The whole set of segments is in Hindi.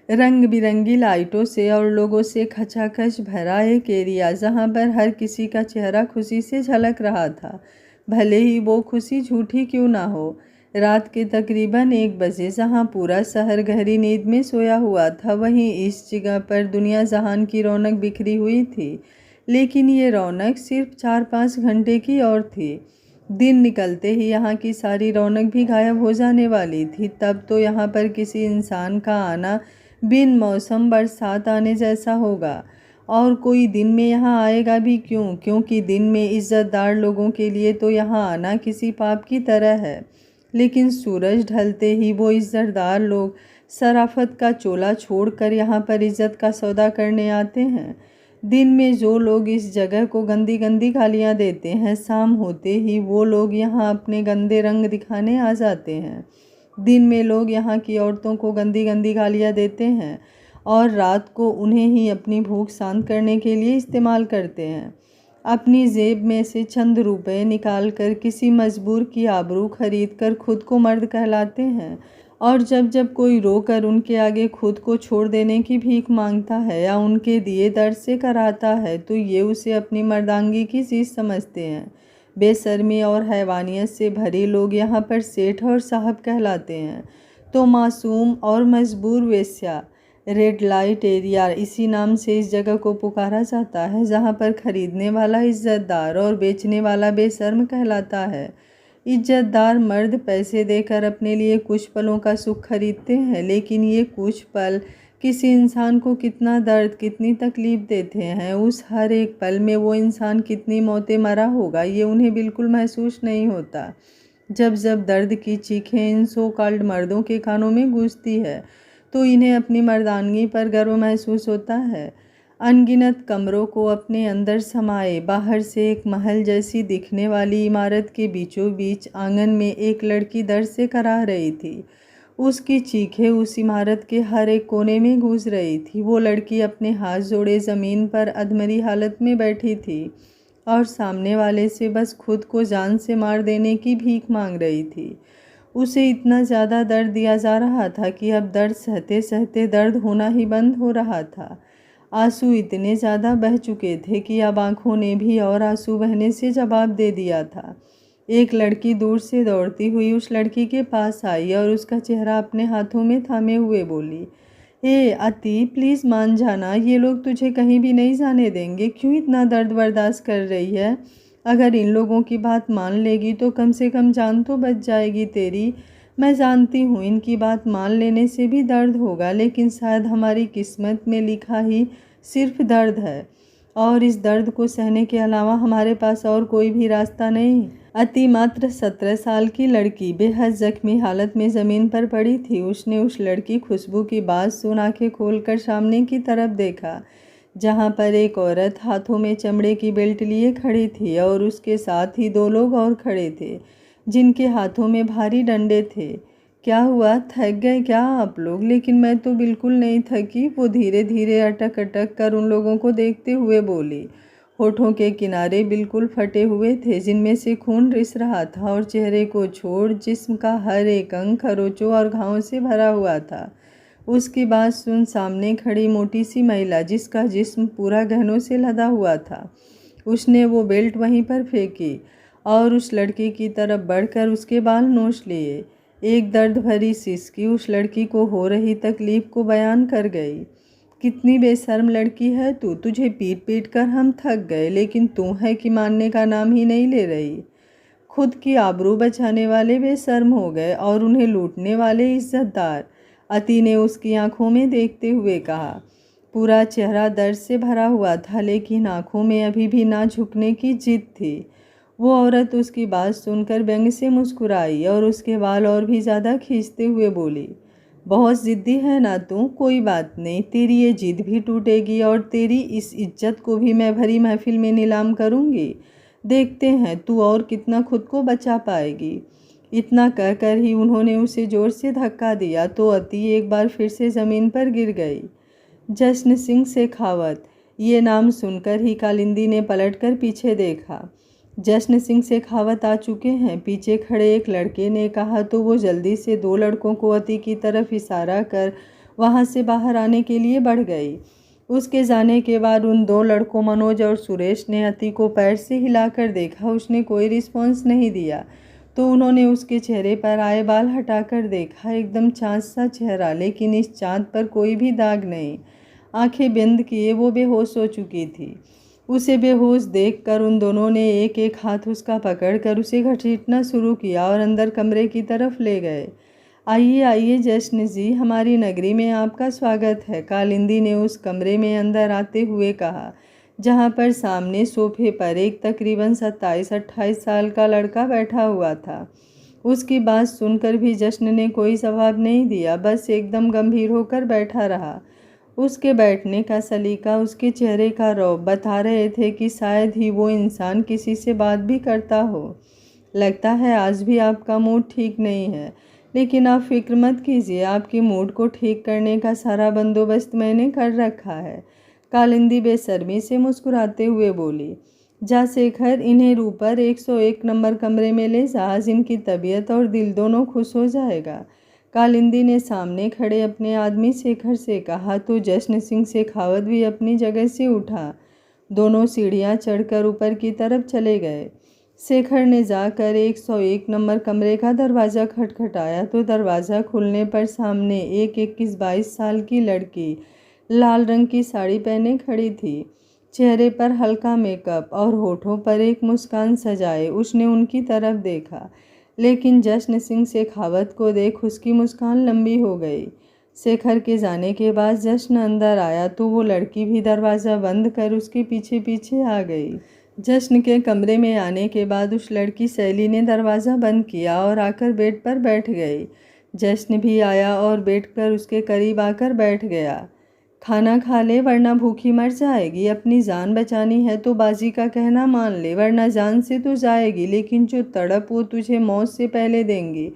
रंग बिरंगी लाइटों से और लोगों से खचाखच भरा एक एरिया जहाँ पर हर किसी का चेहरा खुशी से झलक रहा था, भले ही वो खुशी झूठी क्यों ना हो। रात के तकरीबन 1 बजे जहाँ पूरा शहर गहरी नींद में सोया हुआ था, वहीं इस जगह पर दुनिया जहान की रौनक बिखरी हुई थी। लेकिन ये रौनक सिर्फ 4-5 घंटे की और थी। दिन निकलते ही यहाँ की सारी रौनक भी गायब हो जाने वाली थी। तब तो यहाँ पर किसी इंसान का आना बिन मौसम बरसात आने जैसा होगा। और कोई दिन में यहाँ आएगा भी क्यों, क्योंकि दिन में इज़्ज़तदार लोगों के लिए तो यहाँ आना किसी पाप की तरह है। लेकिन सूरज ढलते ही वो इज़्ज़तदार लोग शराफत का चोला छोड़कर यहाँ पर इज़्ज़त का सौदा करने आते हैं। दिन में जो लोग इस जगह को गंदी गंदी गालियाँ देते हैं, शाम होते ही वो लोग यहाँ अपने गंदे रंग दिखाने आ जाते हैं। दिन में लोग यहाँ की औरतों को गंदी गंदी गालियाँ देते हैं और रात को उन्हें ही अपनी भूख शांत करने के लिए इस्तेमाल करते हैं। अपनी जेब में से चंद रुपए निकाल कर किसी मजबूर की आबरू खरीद कर खुद को मर्द कहलाते हैं। और जब जब कोई रोकर उनके आगे खुद को छोड़ देने की भीख मांगता है या उनके दिए दर्द से कराता है, तो ये उसे अपनी मर्दांगी की चीज़ समझते हैं। बेशर्मी और हैवानियत से भरे लोग यहाँ पर सेठ और साहब कहलाते हैं। तो मासूम और मजबूर वेश्या, रेड लाइट एरिया, इसी नाम से इस जगह को पुकारा जाता है, जहाँ पर खरीदने वाला इज्जतदार और बेचने वाला बेशर्म कहलाता है। इज्जतदार मर्द पैसे देकर अपने लिए कुछ पलों का सुख खरीदते हैं, लेकिन ये कुछ पल किसी इंसान को कितना दर्द, कितनी तकलीफ़ देते हैं। उस हर एक पल में वो इंसान कितनी मौतें मरा होगा, ये उन्हें बिल्कुल महसूस नहीं होता। जब जब दर्द की चीखें इन सो कॉल्ड मर्दों के कानों में गूंजती है, तो इन्हें अपनी मर्दानगी पर गर्व महसूस होता है। अनगिनत कमरों को अपने अंदर समाए बाहर से एक महल जैसी दिखने वाली इमारत के बीचों बीच आंगन में एक लड़की दर्द से कराह रही थी। उसकी चीखें उस इमारत के हर एक कोने में गूंज रही थी। वो लड़की अपने हाथ जोड़े ज़मीन पर अधमरी हालत में बैठी थी और सामने वाले से बस खुद को जान से मार देने की भीख मांग रही थी। उसे इतना ज़्यादा दर्द दिया जा रहा था कि अब दर्द सहते सहते दर्द होना ही बंद हो रहा था। आंसू इतने ज़्यादा बह चुके थे कि अब आँखों ने भी और आंसू बहने से जवाब दे दिया था। एक लड़की दूर से दौड़ती हुई उस लड़की के पास आई और उसका चेहरा अपने हाथों में थामे हुए बोली, ए अति, प्लीज़ मान जाना, ये लोग तुझे कहीं भी नहीं जाने देंगे। क्यों इतना दर्द बर्दाश्त कर रही है? अगर इन लोगों की बात मान लेगी तो कम से कम जान तो बच जाएगी तेरी। मैं जानती हूँ इनकी बात मान लेने से भी दर्द होगा, लेकिन शायद हमारी किस्मत में लिखा ही सिर्फ दर्द है और इस दर्द को सहने के अलावा हमारे पास और कोई भी रास्ता नहीं। अति मात्र 17 साल की लड़की बेहद जख्मी हालत में ज़मीन पर पड़ी थी। उसने उस लड़की खुशबू की बात सुन आंखें खोलकर सामने की तरफ देखा, जहाँ पर एक औरत हाथों में चमड़े की बेल्ट लिए खड़ी थी और उसके साथ ही 2 लोग और खड़े थे, जिनके हाथों में भारी डंडे थे। क्या हुआ, थक गए क्या आप लोग? लेकिन मैं तो बिल्कुल नहीं थकी, वो धीरे धीरे अटक अटक कर उन लोगों को देखते हुए बोली। होठों के किनारे बिल्कुल फटे हुए थे, जिनमें से खून रिस रहा था और चेहरे को छोड़ जिस्म का हर एक अंग खरोचों और घावों से भरा हुआ था। उसकी बात सुन सामने खड़ी मोटी सी महिला, जिसका जिस्म पूरा गहनों से लदा हुआ था, उसने वो बेल्ट वहीं पर फेंकी और उस लड़की की तरफ बढ़कर उसके बाल नोच लिए। एक दर्द भरी सिसकी उस लड़की को हो रही तकलीफ़ को बयान कर गई। कितनी बेशर्म लड़की है तू, तुझे पीट पीट कर हम थक गए, लेकिन तू है कि मानने का नाम ही नहीं ले रही। खुद की आबरू बचाने वाले बेशर्म हो गए और उन्हें लूटने वाले इज्जतदार, अति ने उसकी आंखों में देखते हुए कहा। पूरा चेहरा दर्द से भरा हुआ था, लेकिन आंखों में अभी भी ना झुकने की जिद थी। वो औरत उसकी बात सुनकर व्यंग से मुस्कुराई और उसके बाल और भी ज़्यादा खींचते हुए बोली, बहुत ज़िद्दी है ना तू? कोई बात नहीं, तेरी ये जिद भी टूटेगी और तेरी इस इज्जत को भी मैं भरी महफिल में नीलाम करूँगी। देखते हैं तू और कितना खुद को बचा पाएगी। इतना कहकर ही उन्होंने उसे ज़ोर से धक्का दिया तो अति एक बार फिर से ज़मीन पर गिर गई। जश्न सिंह शेखावत, ये नाम सुनकर ही कालिंदी ने पलटकर पीछे देखा। जश्न सिंह शेखावत आ चुके हैं, पीछे खड़े एक लड़के ने कहा तो वो जल्दी से 2 लड़कों को अति की तरफ इशारा कर वहाँ से बाहर आने के लिए बढ़ गई। उसके जाने के बाद उन दो लड़कों मनोज और सुरेश ने अति को पैर से हिलाकर देखा। उसने कोई रिस्पॉन्स नहीं दिया तो उन्होंने उसके चेहरे पर आए बाल हटाकर देखा। एकदम चाँद सा चेहरा, लेकिन इस चाँद पर कोई भी दाग नहीं। आंखें बंद किए वो बेहोश हो चुकी थी। उसे बेहोश देखकर उन दोनों ने एक एक हाथ उसका पकड़कर उसे घसीटना शुरू किया और अंदर कमरे की तरफ ले गए। आइए आइए जश्न जी, हमारी नगरी में आपका स्वागत है, कालिंदी ने उस कमरे में अंदर आते हुए कहा, जहाँ पर सामने सोफे पर एक तकरीबन 27-28 साल का लड़का बैठा हुआ था। उसकी बात सुनकर भी जश्न ने कोई जवाब नहीं दिया, बस एकदम गंभीर होकर बैठा रहा। उसके बैठने का सलीका, उसके चेहरे का रौब बता रहे थे कि शायद ही वो इंसान किसी से बात भी करता हो। लगता है आज भी आपका मूड ठीक नहीं है, लेकिन आप फिक्र मत कीजिए, आपके मूड को ठीक करने का सारा बंदोबस्त मैंने कर रखा है, कालिंदी बेशर्मी से मुस्कुराते हुए बोली। जा शेखर, इन्हें ऊपर 101 नंबर कमरे में ले जा, आज इनकी तबीयत और दिल दोनों खुश हो जाएगा, कालिंदी ने सामने खड़े अपने आदमी शेखर से कहा। तो जश्न सिंह शेखावत भी अपनी जगह से उठा। दोनों सीढ़ियां चढ़कर ऊपर की तरफ चले गए। शेखर ने जाकर 101 नंबर कमरे का दरवाज़ा खटखटाया तो दरवाज़ा खुलने पर सामने एक 21-22 साल की लड़की लाल रंग की साड़ी पहने खड़ी थी। चेहरे पर हल्का मेकअप और होठों पर एक मुस्कान सजाए उसने उनकी तरफ देखा, लेकिन जश्न सिंह शेखावत को देख उसकी मुस्कान लंबी हो गई। शेखर के जाने के बाद जश्न अंदर आया तो वो लड़की भी दरवाज़ा बंद कर उसके पीछे पीछे आ गई। जश्न के कमरे में आने के बाद उस लड़की शैली ने दरवाज़ा बंद किया और आकर बेड पर बैठ गई। जश्न भी आया और बैठकर उसके करीब आकर बैठ गया। खाना खा ले वरना भूखी मर जाएगी, अपनी जान बचानी है तो बाजी का कहना मान ले, वरना जान से तो जाएगी, लेकिन जो तड़प वो तुझे मौत से पहले देंगी,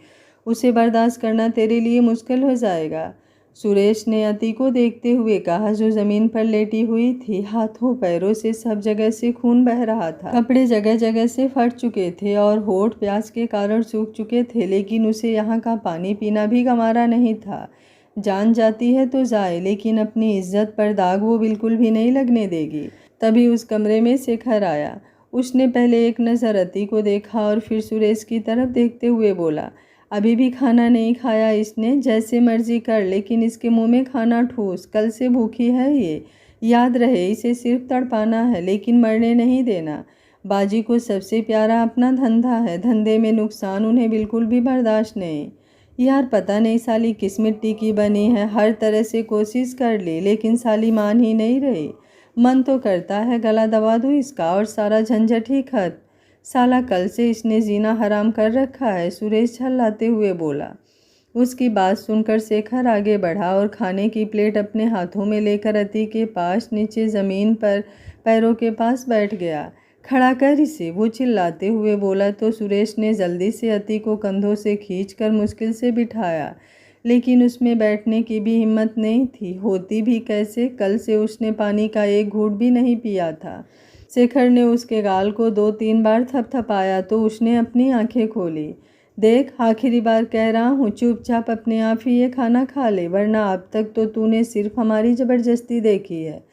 उसे बर्दाश्त करना तेरे लिए मुश्किल हो जाएगा, सुरेश ने अति को देखते हुए कहा, जो ज़मीन पर लेटी हुई थी। हाथों पैरों से सब जगह से खून बह रहा था, कपड़े जगह जगह से फट चुके थे और होठ प्यास के कारण सूख चुके थे, लेकिन उसे यहाँ का पानी पीना भी गंवारा नहीं था। जान जाती है तो जाए, लेकिन अपनी इज्जत पर दाग वो बिल्कुल भी नहीं लगने देगी। तभी उस कमरे में शेखर आया। उसने पहले एक नज़र अति को देखा और फिर सुरेश की तरफ देखते हुए बोला, अभी भी खाना नहीं खाया इसने, जैसे मर्जी कर, लेकिन इसके मुंह में खाना ठूस, कल से भूखी है ये, याद रहे इसे सिर्फ तड़पाना है लेकिन मरने नहीं देना। बाजी को सबसे प्यारा अपना धंधा है, धंधे में नुकसान उन्हें बिल्कुल भी बर्दाश्त नहीं। यार पता नहीं साली किस मिट्टी की बनी है, हर तरह से कोशिश कर ली लेकिन साली मान ही नहीं रही। मन तो करता है गला दबा दूँ इसका और सारा झंझट ही खत्म। साला कल से इसने जीना हराम कर रखा है, सुरेश झल्लाते हुए बोला। उसकी बात सुनकर शेखर आगे बढ़ा और खाने की प्लेट अपने हाथों में लेकर अति के पास नीचे ज़मीन पर पैरों के पास बैठ गया। खड़ा कर इसे, वो चिल्लाते हुए बोला। तो सुरेश ने जल्दी से अति को कंधों से खींचकर मुश्किल से बिठाया, लेकिन उसमें बैठने की भी हिम्मत नहीं थी। होती भी कैसे, कल से उसने पानी का एक घूंट भी नहीं पिया था। शेखर ने उसके गाल को 2-3 बार थपथपाया तो उसने अपनी आंखें खोली। देख, आखिरी बार कह रहा हूँ, चुपचाप अपने आप ही ये खाना खा ले, वरना अब तक तो तूने सिर्फ हमारी ज़बरदस्ती देखी है।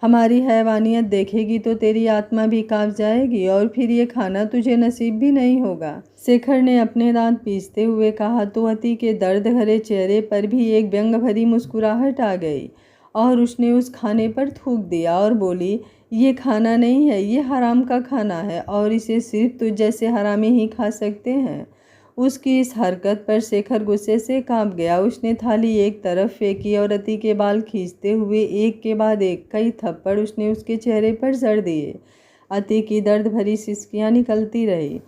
हमारी हैवानियत देखेगी तो तेरी आत्मा भी कांप जाएगी और फिर ये खाना तुझे नसीब भी नहीं होगा, शेखर ने अपने दांत पीसते हुए कहा। तो अति के दर्द भरे चेहरे पर भी एक व्यंग भरी मुस्कुराहट आ गई और उसने उस खाने पर थूक दिया और बोली, ये खाना नहीं है, ये हराम का खाना है और इसे सिर्फ तुझ जैसे हरामी ही खा सकते हैं। उसकी इस हरकत पर शेखर गुस्से से कांप गया। उसने थाली एक तरफ फेंकी और अति के बाल खींचते हुए एक के बाद एक कई थप्पड़ उसने उसके चेहरे पर जड़ दिए। अति की दर्द भरी सिसकियां निकलती रही।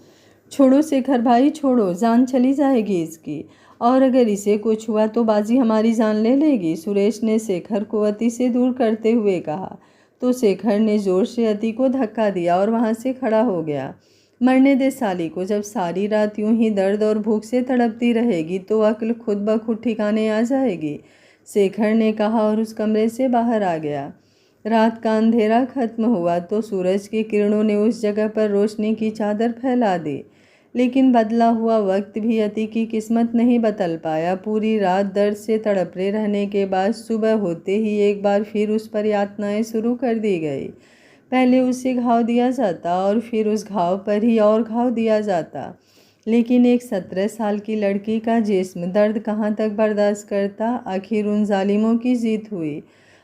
छोड़ो शेखर भाई छोड़ो, जान चली जाएगी इसकी, और अगर इसे कुछ हुआ तो बाजी हमारी जान ले लेगी, सुरेश ने शेखर को अति से दूर करते हुए कहा। तो शेखर ने जोर से अति को धक्का दिया और वहां से खड़ा हो गया। मरने दे साली को, जब सारी रात यूं ही दर्द और भूख से तड़पती रहेगी तो अक्ल खुद ब खुद ठिकाने आ जाएगी, शेखर ने कहा और उस कमरे से बाहर आ गया। रात का अंधेरा खत्म हुआ तो सूरज की किरणों ने उस जगह पर रोशनी की चादर फैला दी। लेकिन बदला हुआ वक्त भी अति की किस्मत नहीं बदल पाया। पूरी रात दर्द से तड़पते रहने के बाद सुबह होते ही एक बार फिर उस पर यातनाएं शुरू कर दी गई। पहले उसे घाव दिया जाता और फिर उस घाव पर ही और घाव दिया जाता, लेकिन एक 17 साल की लड़की का जिस्म दर्द कहाँ तक बर्दाश्त करता। आखिर उन जालिमों की जीत हुई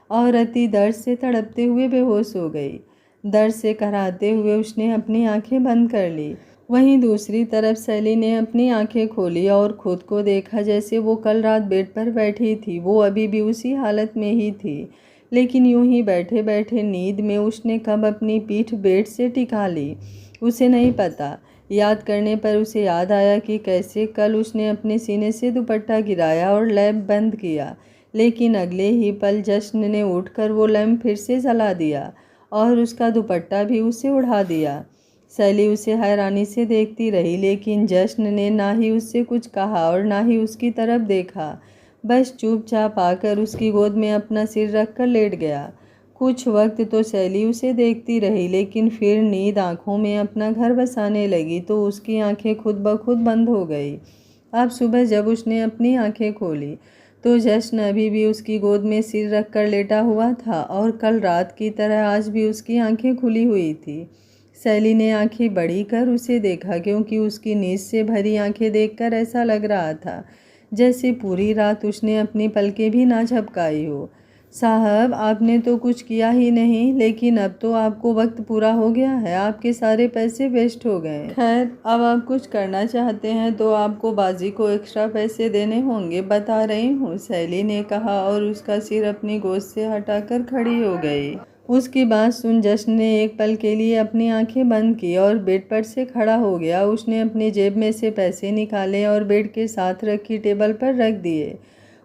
और अति दर्द से तड़पते हुए बेहोश हो गई। दर्द से कराहते हुए उसने अपनी आंखें बंद कर ली। वहीं दूसरी तरफ सैली ने अपनी आंखें खोली और खुद को देखा जैसे वो कल रात बेड पर बैठी थी। वो अभी भी उसी हालत में ही थी, लेकिन यूं ही बैठे बैठे नींद में उसने कब अपनी पीठ बेड से टिका ली उसे नहीं पता। याद करने पर उसे याद आया कि कैसे कल उसने अपने सीने से दुपट्टा गिराया और लैंप बंद किया, लेकिन अगले ही पल जश्न ने उठकर वो लैंप फिर से जला दिया और उसका दुपट्टा भी उसे उड़ा दिया। सैली उसे हैरानी से देखती रही, लेकिन जश्न ने ना ही उससे कुछ कहा और ना ही उसकी तरफ देखा। बस चुपचाप आकर उसकी गोद में अपना सिर रखकर लेट गया। कुछ वक्त तो सैली उसे देखती रही, लेकिन फिर नींद आंखों में अपना घर बसाने लगी तो उसकी आंखें खुद ब खुद बंद हो गई। अब सुबह जब उसने अपनी आंखें खोली तो जश्न अभी भी उसकी गोद में सिर रखकर लेटा हुआ था और कल रात की तरह आज भी उसकी आंखें खुली हुई थी। सैली ने आंखें बड़ी कर उसे देखा, क्योंकि उसकी नींद से भरी आंखें देखकर ऐसा लग रहा था जैसे पूरी रात उसने अपनी पलकें भी ना झपकाई हो। साहब, आपने तो कुछ किया ही नहीं, लेकिन अब तो आपको वक्त पूरा हो गया है, आपके सारे पैसे वेस्ट हो गए। खैर, अब आप कुछ करना चाहते हैं तो आपको बाजी को एक्स्ट्रा पैसे देने होंगे, बता रही हूँ, सैली ने कहा और उसका सिर अपनी गोद से हटाकर खड़ी हो गई। उसकी बात सुन जश्न ने एक पल के लिए अपनी आंखें बंद की और बेड पर से खड़ा हो गया। उसने अपनी जेब में से पैसे निकाले और बेड के साथ रखी टेबल पर रख दिए।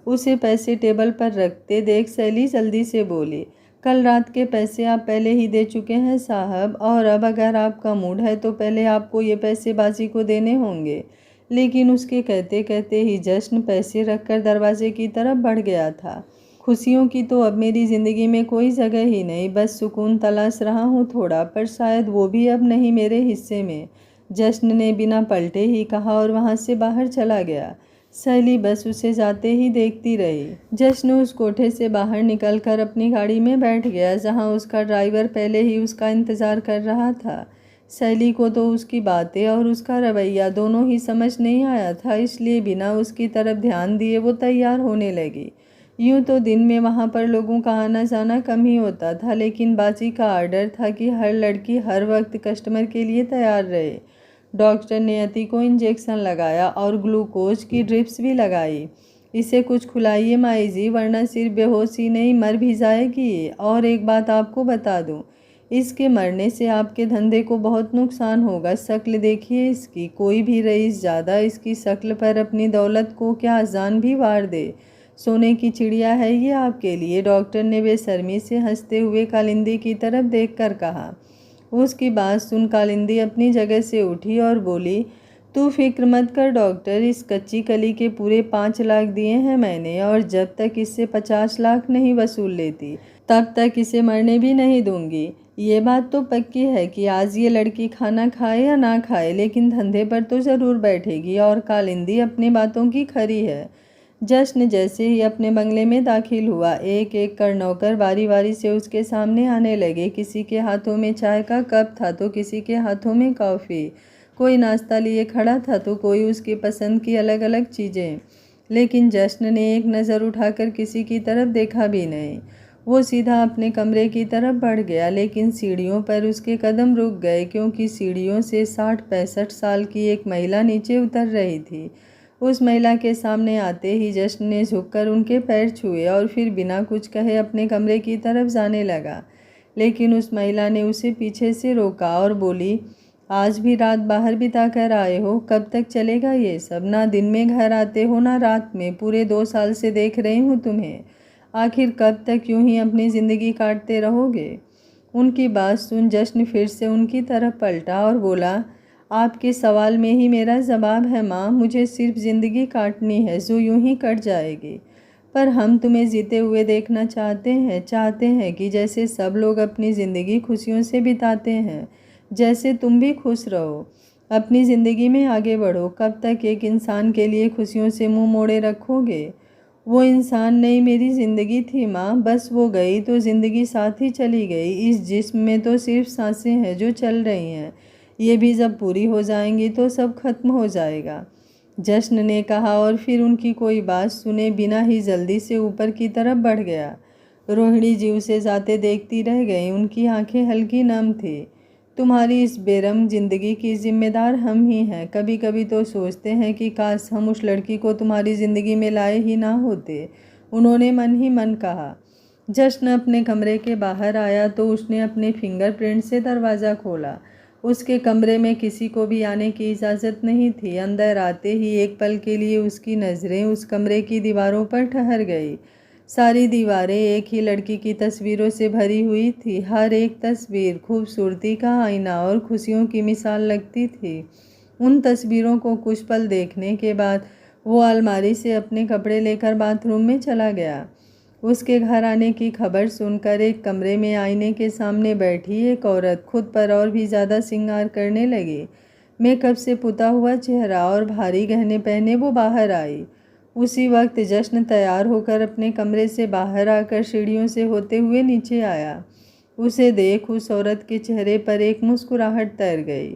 उसे पैसे टेबल पर रखते देख सैली जल्दी से बोली, कल रात के पैसे आप पहले ही दे चुके हैं साहब, और अब अगर आपका मूड है तो पहले आपको ये पैसे बाजी को देने होंगे। लेकिन उसके कहते कहते ही जश्न पैसे रखकर दरवाजे की तरफ बढ़ गया था। खुशियों की तो अब मेरी ज़िंदगी में कोई जगह ही नहीं, बस सुकून तलाश रहा हूँ थोड़ा, पर शायद वो भी अब नहीं मेरे हिस्से में, जश्न ने बिना पलटे ही कहा और वहाँ से बाहर चला गया। सैली बस उसे जाते ही देखती रही। जश्न उस कोठे से बाहर निकलकर अपनी गाड़ी में बैठ गया, जहाँ उसका ड्राइवर पहले ही उसका इंतज़ार कर रहा था। सैली को तो उसकी बातें और उसका रवैया दोनों ही समझ नहीं आया था, इसलिए बिना उसकी तरफ ध्यान दिए वो तैयार होने लगी। यूँ तो दिन में वहाँ पर लोगों का आना जाना कम ही होता था, लेकिन बाजी का आर्डर था कि हर लड़की हर वक्त कस्टमर के लिए तैयार रहे। डॉक्टर ने अति को इंजेक्शन लगाया और ग्लूकोज की ड्रिप्स भी लगाई। इसे कुछ खिलाइए माई जी, वरना सिर्फ बेहोश ही नहीं मर भी जाएगी। और एक बात आपको बता दूं, इसके मरने से आपके धंधे को बहुत नुकसान होगा। शक्ल देखिए इसकी, कोई भी रईस ज़्यादा इसकी शक्ल पर अपनी दौलत को क्या जान भी वार दे। सोने की चिड़िया है ये आपके लिए, डॉक्टर ने बेशर्मी से हंसते हुए कालिंदी की तरफ देखकर कहा। उसकी बात सुन कालिंदी अपनी जगह से उठी और बोली, तू फिक्र मत कर डॉक्टर, इस कच्ची कली के पूरे 5 लाख दिए हैं मैंने, और जब तक इससे 50 लाख नहीं वसूल लेती तब तक इसे मरने भी नहीं दूंगी। ये बात तो पक्की है कि आज ये लड़की खाना खाए या ना खाए, लेकिन धंधे पर तो ज़रूर बैठेगी। और कालिंदी अपनी बातों की खरी है। जश्न जैसे ही अपने बंगले में दाखिल हुआ, एक एक कर नौकर बारी बारी से उसके सामने आने लगे। किसी के हाथों में चाय का कप था तो किसी के हाथों में कॉफ़ी, कोई नाश्ता लिए खड़ा था तो कोई उसकी पसंद की अलग अलग चीज़ें। लेकिन जश्न ने एक नज़र उठाकर किसी की तरफ देखा भी नहीं। वो सीधा अपने कमरे की तरफ बढ़ गया, लेकिन सीढ़ियों पर उसके कदम रुक गए, क्योंकि सीढ़ियों से 60-65 साल की एक महिला नीचे उतर रही थी। उस महिला के सामने आते ही जश्न ने झुककर उनके पैर छुए और फिर बिना कुछ कहे अपने कमरे की तरफ जाने लगा। लेकिन उस महिला ने उसे पीछे से रोका और बोली, आज भी रात बाहर बिता कर आए हो, कब तक चलेगा ये सब? ना दिन में घर आते हो ना रात में, पूरे 2 साल से देख रही हूँ तुम्हें, आखिर कब तक यूं ही अपनी ज़िंदगी काटते रहोगे? उनकी बात सुन जश्न फिर से उनकी तरफ पलटा और बोला, आपके सवाल में ही मेरा जवाब है माँ, मुझे सिर्फ ज़िंदगी काटनी है जो यूं ही कट जाएगी, पर हम तुम्हें जीते हुए देखना चाहते हैं कि जैसे सब लोग अपनी ज़िंदगी खुशियों से बिताते हैं, जैसे तुम भी खुश रहो। अपनी ज़िंदगी में आगे बढ़ो। कब तक एक इंसान के लिए खुशियों से मुंह मोड़े रखोगे? वो इंसान नहीं मेरी ज़िंदगी थी माँ, बस वो गई तो ज़िंदगी साथ ही चली गई। इस जिस्म में तो सिर्फ सांसें हैं जो चल रही हैं, ये भी जब पूरी हो जाएंगी तो सब खत्म हो जाएगा, जश्न ने कहा और फिर उनकी कोई बात सुने बिना ही जल्दी से ऊपर की तरफ बढ़ गया। रोहिणी जी उसे जाते देखती रह गई, उनकी आंखें हल्की नम थी। तुम्हारी इस बेरहम जिंदगी की जिम्मेदार हम ही हैं। कभी कभी तो सोचते हैं कि काश हम उस लड़की को तुम्हारी ज़िंदगी में लाए ही ना होते, उन्होंने मन ही मन कहा। जश्न अपने कमरे के बाहर आया तो उसने अपने फिंगरप्रिंट से दरवाज़ा खोला। उसके कमरे में किसी को भी आने की इजाज़त नहीं थी। अंदर आते ही एक पल के लिए उसकी नज़रें उस कमरे की दीवारों पर ठहर गई। सारी दीवारें एक ही लड़की की तस्वीरों से भरी हुई थी। हर एक तस्वीर खूबसूरती का आईना और खुशियों की मिसाल लगती थी। उन तस्वीरों को कुछ पल देखने के बाद वो अलमारी से अपने कपड़े लेकर बाथरूम में चला गया। उसके घर आने की खबर सुनकर एक कमरे में आईने के सामने बैठी एक औरत खुद पर और भी ज़्यादा श्रृंगार करने लगी। मेकअप से पुता हुआ चेहरा और भारी गहने पहने वो बाहर आई। उसी वक्त जश्न तैयार होकर अपने कमरे से बाहर आकर सीढ़ियों से होते हुए नीचे आया। उसे देख उस औरत के चेहरे पर एक मुस्कुराहट तैर गई।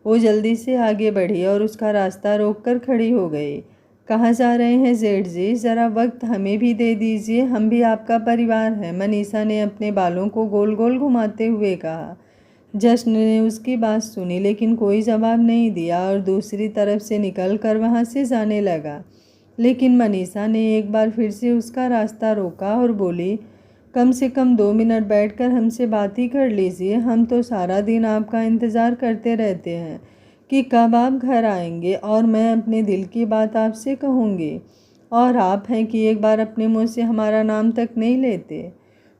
वो जल्दी से आगे बढ़ी और उसका रास्ता रोककर खड़ी हो गई। कहाँ जा रहे हैं जेठ जी? ज़रा वक्त हमें भी दे दीजिए, हम भी आपका परिवार हैं, मनीषा ने अपने बालों को गोल गोल घुमाते हुए कहा। जश्न ने उसकी बात सुनी लेकिन कोई जवाब नहीं दिया और दूसरी तरफ से निकल कर वहाँ से जाने लगा। लेकिन मनीषा ने एक बार फिर से उसका रास्ता रोका और बोली, कम से कम 2 मिनट बैठकर हमसे बात ही कर लीजिए। हम तो सारा दिन आपका इंतज़ार करते रहते हैं कि कब आप घर आएंगे और मैं अपने दिल की बात आपसे कहूँगी। और आप हैं कि एक बार अपने मुँह से हमारा नाम तक नहीं लेते।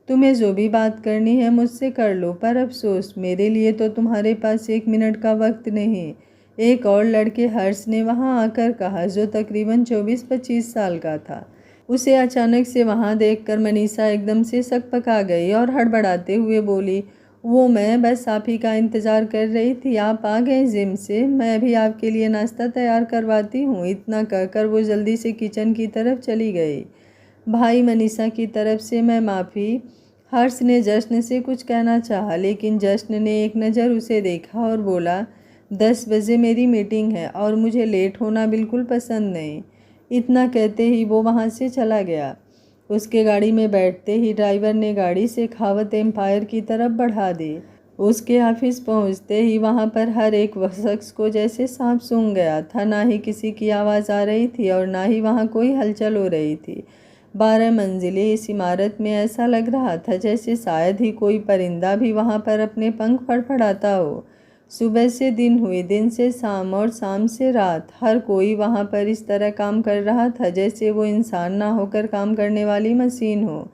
तुम्हें जो भी बात करनी है मुझसे कर लो, पर अफसोस मेरे लिए तो तुम्हारे पास 1 मिनट का वक्त नहीं। एक और लड़के हर्ष ने वहां आकर कहा, जो तकरीबन 24-25 साल का था। उसे अचानक से वहां देखकर मनीषा एकदम से सकपका गई और हड़बड़ाते हुए बोली, वो मैं बस आप ही का इंतज़ार कर रही थी। आप आ गए जिम से, मैं अभी आपके लिए नाश्ता तैयार करवाती हूँ। इतना कहकर वो जल्दी से किचन की तरफ चली गई। भाई मनीषा की तरफ से मैं माफ़ी। हर्ष ने जश्न से कुछ कहना चाहा लेकिन जश्न ने एक नज़र उसे देखा और बोला, 10 बजे मेरी मीटिंग है और मुझे लेट होना बिल्कुल पसंद नहीं। इतना कहते ही वो वहाँ से चला गया। उसके गाड़ी में बैठते ही ड्राइवर ने गाड़ी से खावत एम्पायर की तरफ बढ़ा दी। उसके ऑफिस पहुँचते ही वहाँ पर हर एक शख्स को जैसे सांप सूंघ गया था। ना ही किसी की आवाज़ आ रही थी और ना ही वहाँ कोई हलचल हो रही थी। 12 मंजिले इस इमारत में ऐसा लग रहा था जैसे शायद ही कोई परिंदा भी वहाँ पर अपने पंख फड़फड़ाता हो। सुबह से दिन हुई, दिन से शाम और शाम से रात। हर कोई वहाँ पर इस तरह काम कर रहा था जैसे वो इंसान ना होकर काम करने वाली मशीन हो।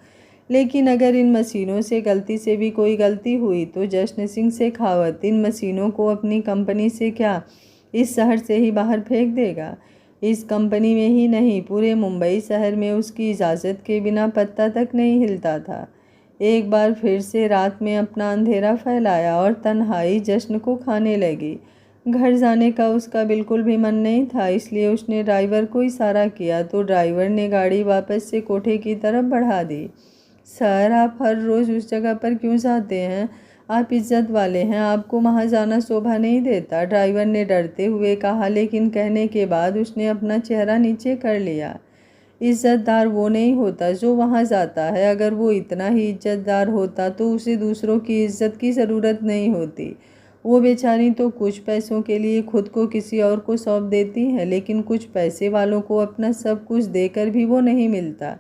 लेकिन अगर इन मशीनों से गलती से भी कोई गलती हुई तो जश्न सिंह शेखावत इन मशीनों को अपनी कंपनी से क्या इस शहर से ही बाहर फेंक देगा। इस कंपनी में ही नहीं, पूरे मुंबई शहर में उसकी इजाज़त के बिना पत्ता तक नहीं हिलता था। एक बार फिर से रात में अपना अंधेरा फैलाया और तन्हाई जश्न को खाने लगी। घर जाने का उसका बिल्कुल भी मन नहीं था, इसलिए उसने ड्राइवर को इशारा किया तो ड्राइवर ने गाड़ी वापस से कोठे की तरफ बढ़ा दी। सर, आप हर रोज़ उस जगह पर क्यों जाते हैं? आप इज्जत वाले हैं, आपको वहाँ जाना शोभा नहीं देता, ड्राइवर ने डरते हुए कहा। लेकिन कहने के बाद उसने अपना चेहरा नीचे कर लिया। इज्जतदार वो नहीं होता जो वहाँ जाता है। अगर वो इतना ही इज्जतदार होता तो उसे दूसरों की इज्जत की ज़रूरत नहीं होती। वो बेचारी तो कुछ पैसों के लिए खुद को किसी और को सौंप देती है, लेकिन कुछ पैसे वालों को अपना सब कुछ देकर भी वो नहीं मिलता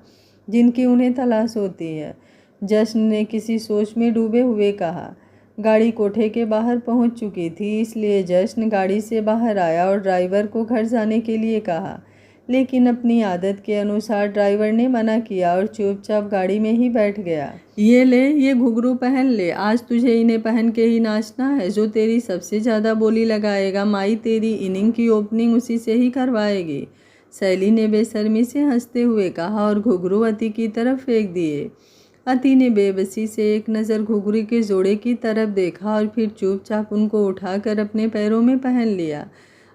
जिनकी उन्हें तलाश होती है। जश्न ने किसी सोच में डूबे हुए कहा। गाड़ी कोठे के बाहर पहुंच चुकी थी, इसलिए जश्न गाड़ी से बाहर आया और ड्राइवर को घर जाने के लिए कहा। लेकिन अपनी आदत के अनुसार ड्राइवर ने मना किया और चुपचाप गाड़ी में ही बैठ गया। ये ले, ये घुंघरू पहन ले, आज तुझे इन्हें पहन के ही नाचना है। जो तेरी सबसे ज़्यादा बोली लगाएगा, माई तेरी इनिंग की ओपनिंग उसी से ही करवाएगी, शैली ने बेशर्मी से हंसते हुए कहा और घुंघरू अति की तरफ फेंक दिए। अति ने बेबसी से एक नज़र घुघरू के जोड़े की तरफ देखा और फिर चुपचाप उनको उठाकर अपने पैरों में पहन लिया।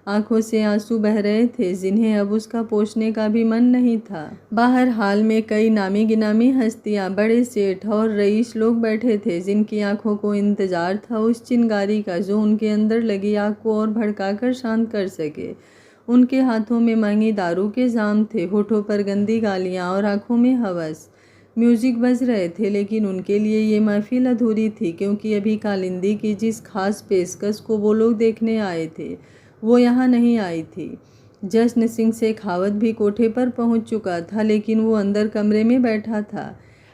आंखों से आंसू बह रहे थे जिन्हें अब उसका पोंछने का भी मन नहीं था। बाहर हाल में कई नामी गिनामी हस्तियां, बड़े सेठ और रईस लोग बैठे थे जिनकी आंखों को इंतजार था उस चिंगारी का जो उनके अंदर लगी आग को और भड़काकर शांत कर सके। उनके हाथों में महंगी दारू के जाम थे, होठों पर गंदी गालियां और आंखों में हवस। म्यूजिक बज रहे थे लेकिन उनके लिए ये महफिल अधूरी थी क्योंकि अभी कालिंदी की जिस खास पेशकश को वो लोग देखने आए थे वो यहाँ नहीं आई थी। जश्न सिंह शेखावत भी कोठे पर पहुँच चुका था लेकिन वो अंदर कमरे में बैठा था।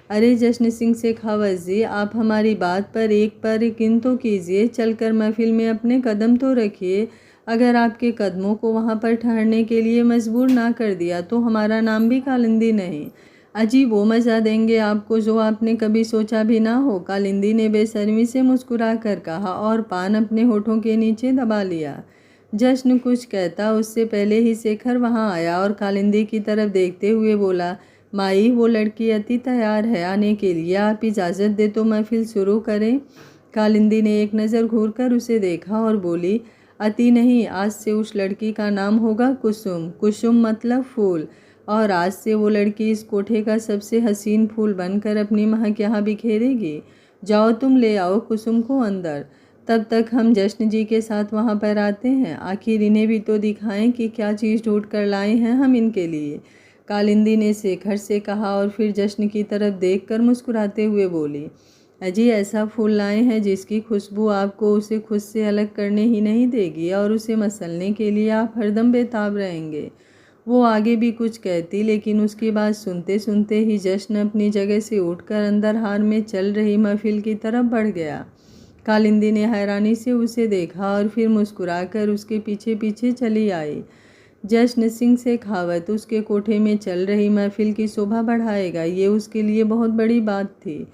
अरे जश्न सिंह शेखावत जी, आप हमारी बात पर यकीन तो कीजिए, चलकर महफिल में अपने कदम तो रखिए। अगर आपके कदमों को वहाँ पर ठहरने के लिए मजबूर ना कर दिया तो हमारा नाम भी कालिंदी नहीं। अजी वो मज़ा देंगे आपको जो आपने कभी सोचा भी ना हो, कालिंदी ने बेशर्मी से मुस्कुरा कर कहा और पान अपने होठों के नीचे दबा लिया। जश्न कुछ कहता उससे पहले ही शेखर वहाँ आया और कालिंदी की तरफ देखते हुए बोला, माई वो लड़की अति तैयार है आने के लिए, आप इजाज़त दे तो महफिल शुरू करें। कालिंदी ने एक नज़र घूरकर उसे देखा और बोली, अति नहीं, आज से उस लड़की का नाम होगा कुसुम। कुसुम मतलब फूल, और आज से वो लड़की इस कोठे का सबसे हसीन फूल बनकर अपनी महक यहाँ बिखेरेगी। जाओ तुम ले आओ कुसुम को अंदर, तब तक हम जश्न जी के साथ वहाँ पर आते हैं। आखिर इन्हें भी तो दिखाएं कि क्या चीज़ ढूंढ कर लाए हैं हम इनके लिए, कालिंदी ने शेखर से कहा और फिर जश्न की तरफ देखकर मुस्कुराते हुए बोली, अजी ऐसा फूल लाए हैं जिसकी खुशबू आपको उसे खुद से अलग करने ही नहीं देगी और उसे मसलने के लिए आप हरदम बेताब रहेंगे। वो आगे भी कुछ कहती लेकिन उसकी बात सुनते सुनते ही जश्न अपनी जगह से उठकर अंदर हार में चल रही महफिल की तरफ बढ़ गया। कालिंदी ने हैरानी से उसे देखा और फिर मुस्कुराकर उसके पीछे पीछे चली आई। जश्न सिंह शेखावत उसके कोठे में चल रही महफिल की शोभा बढ़ाएगा, ये उसके लिए बहुत बड़ी बात थी।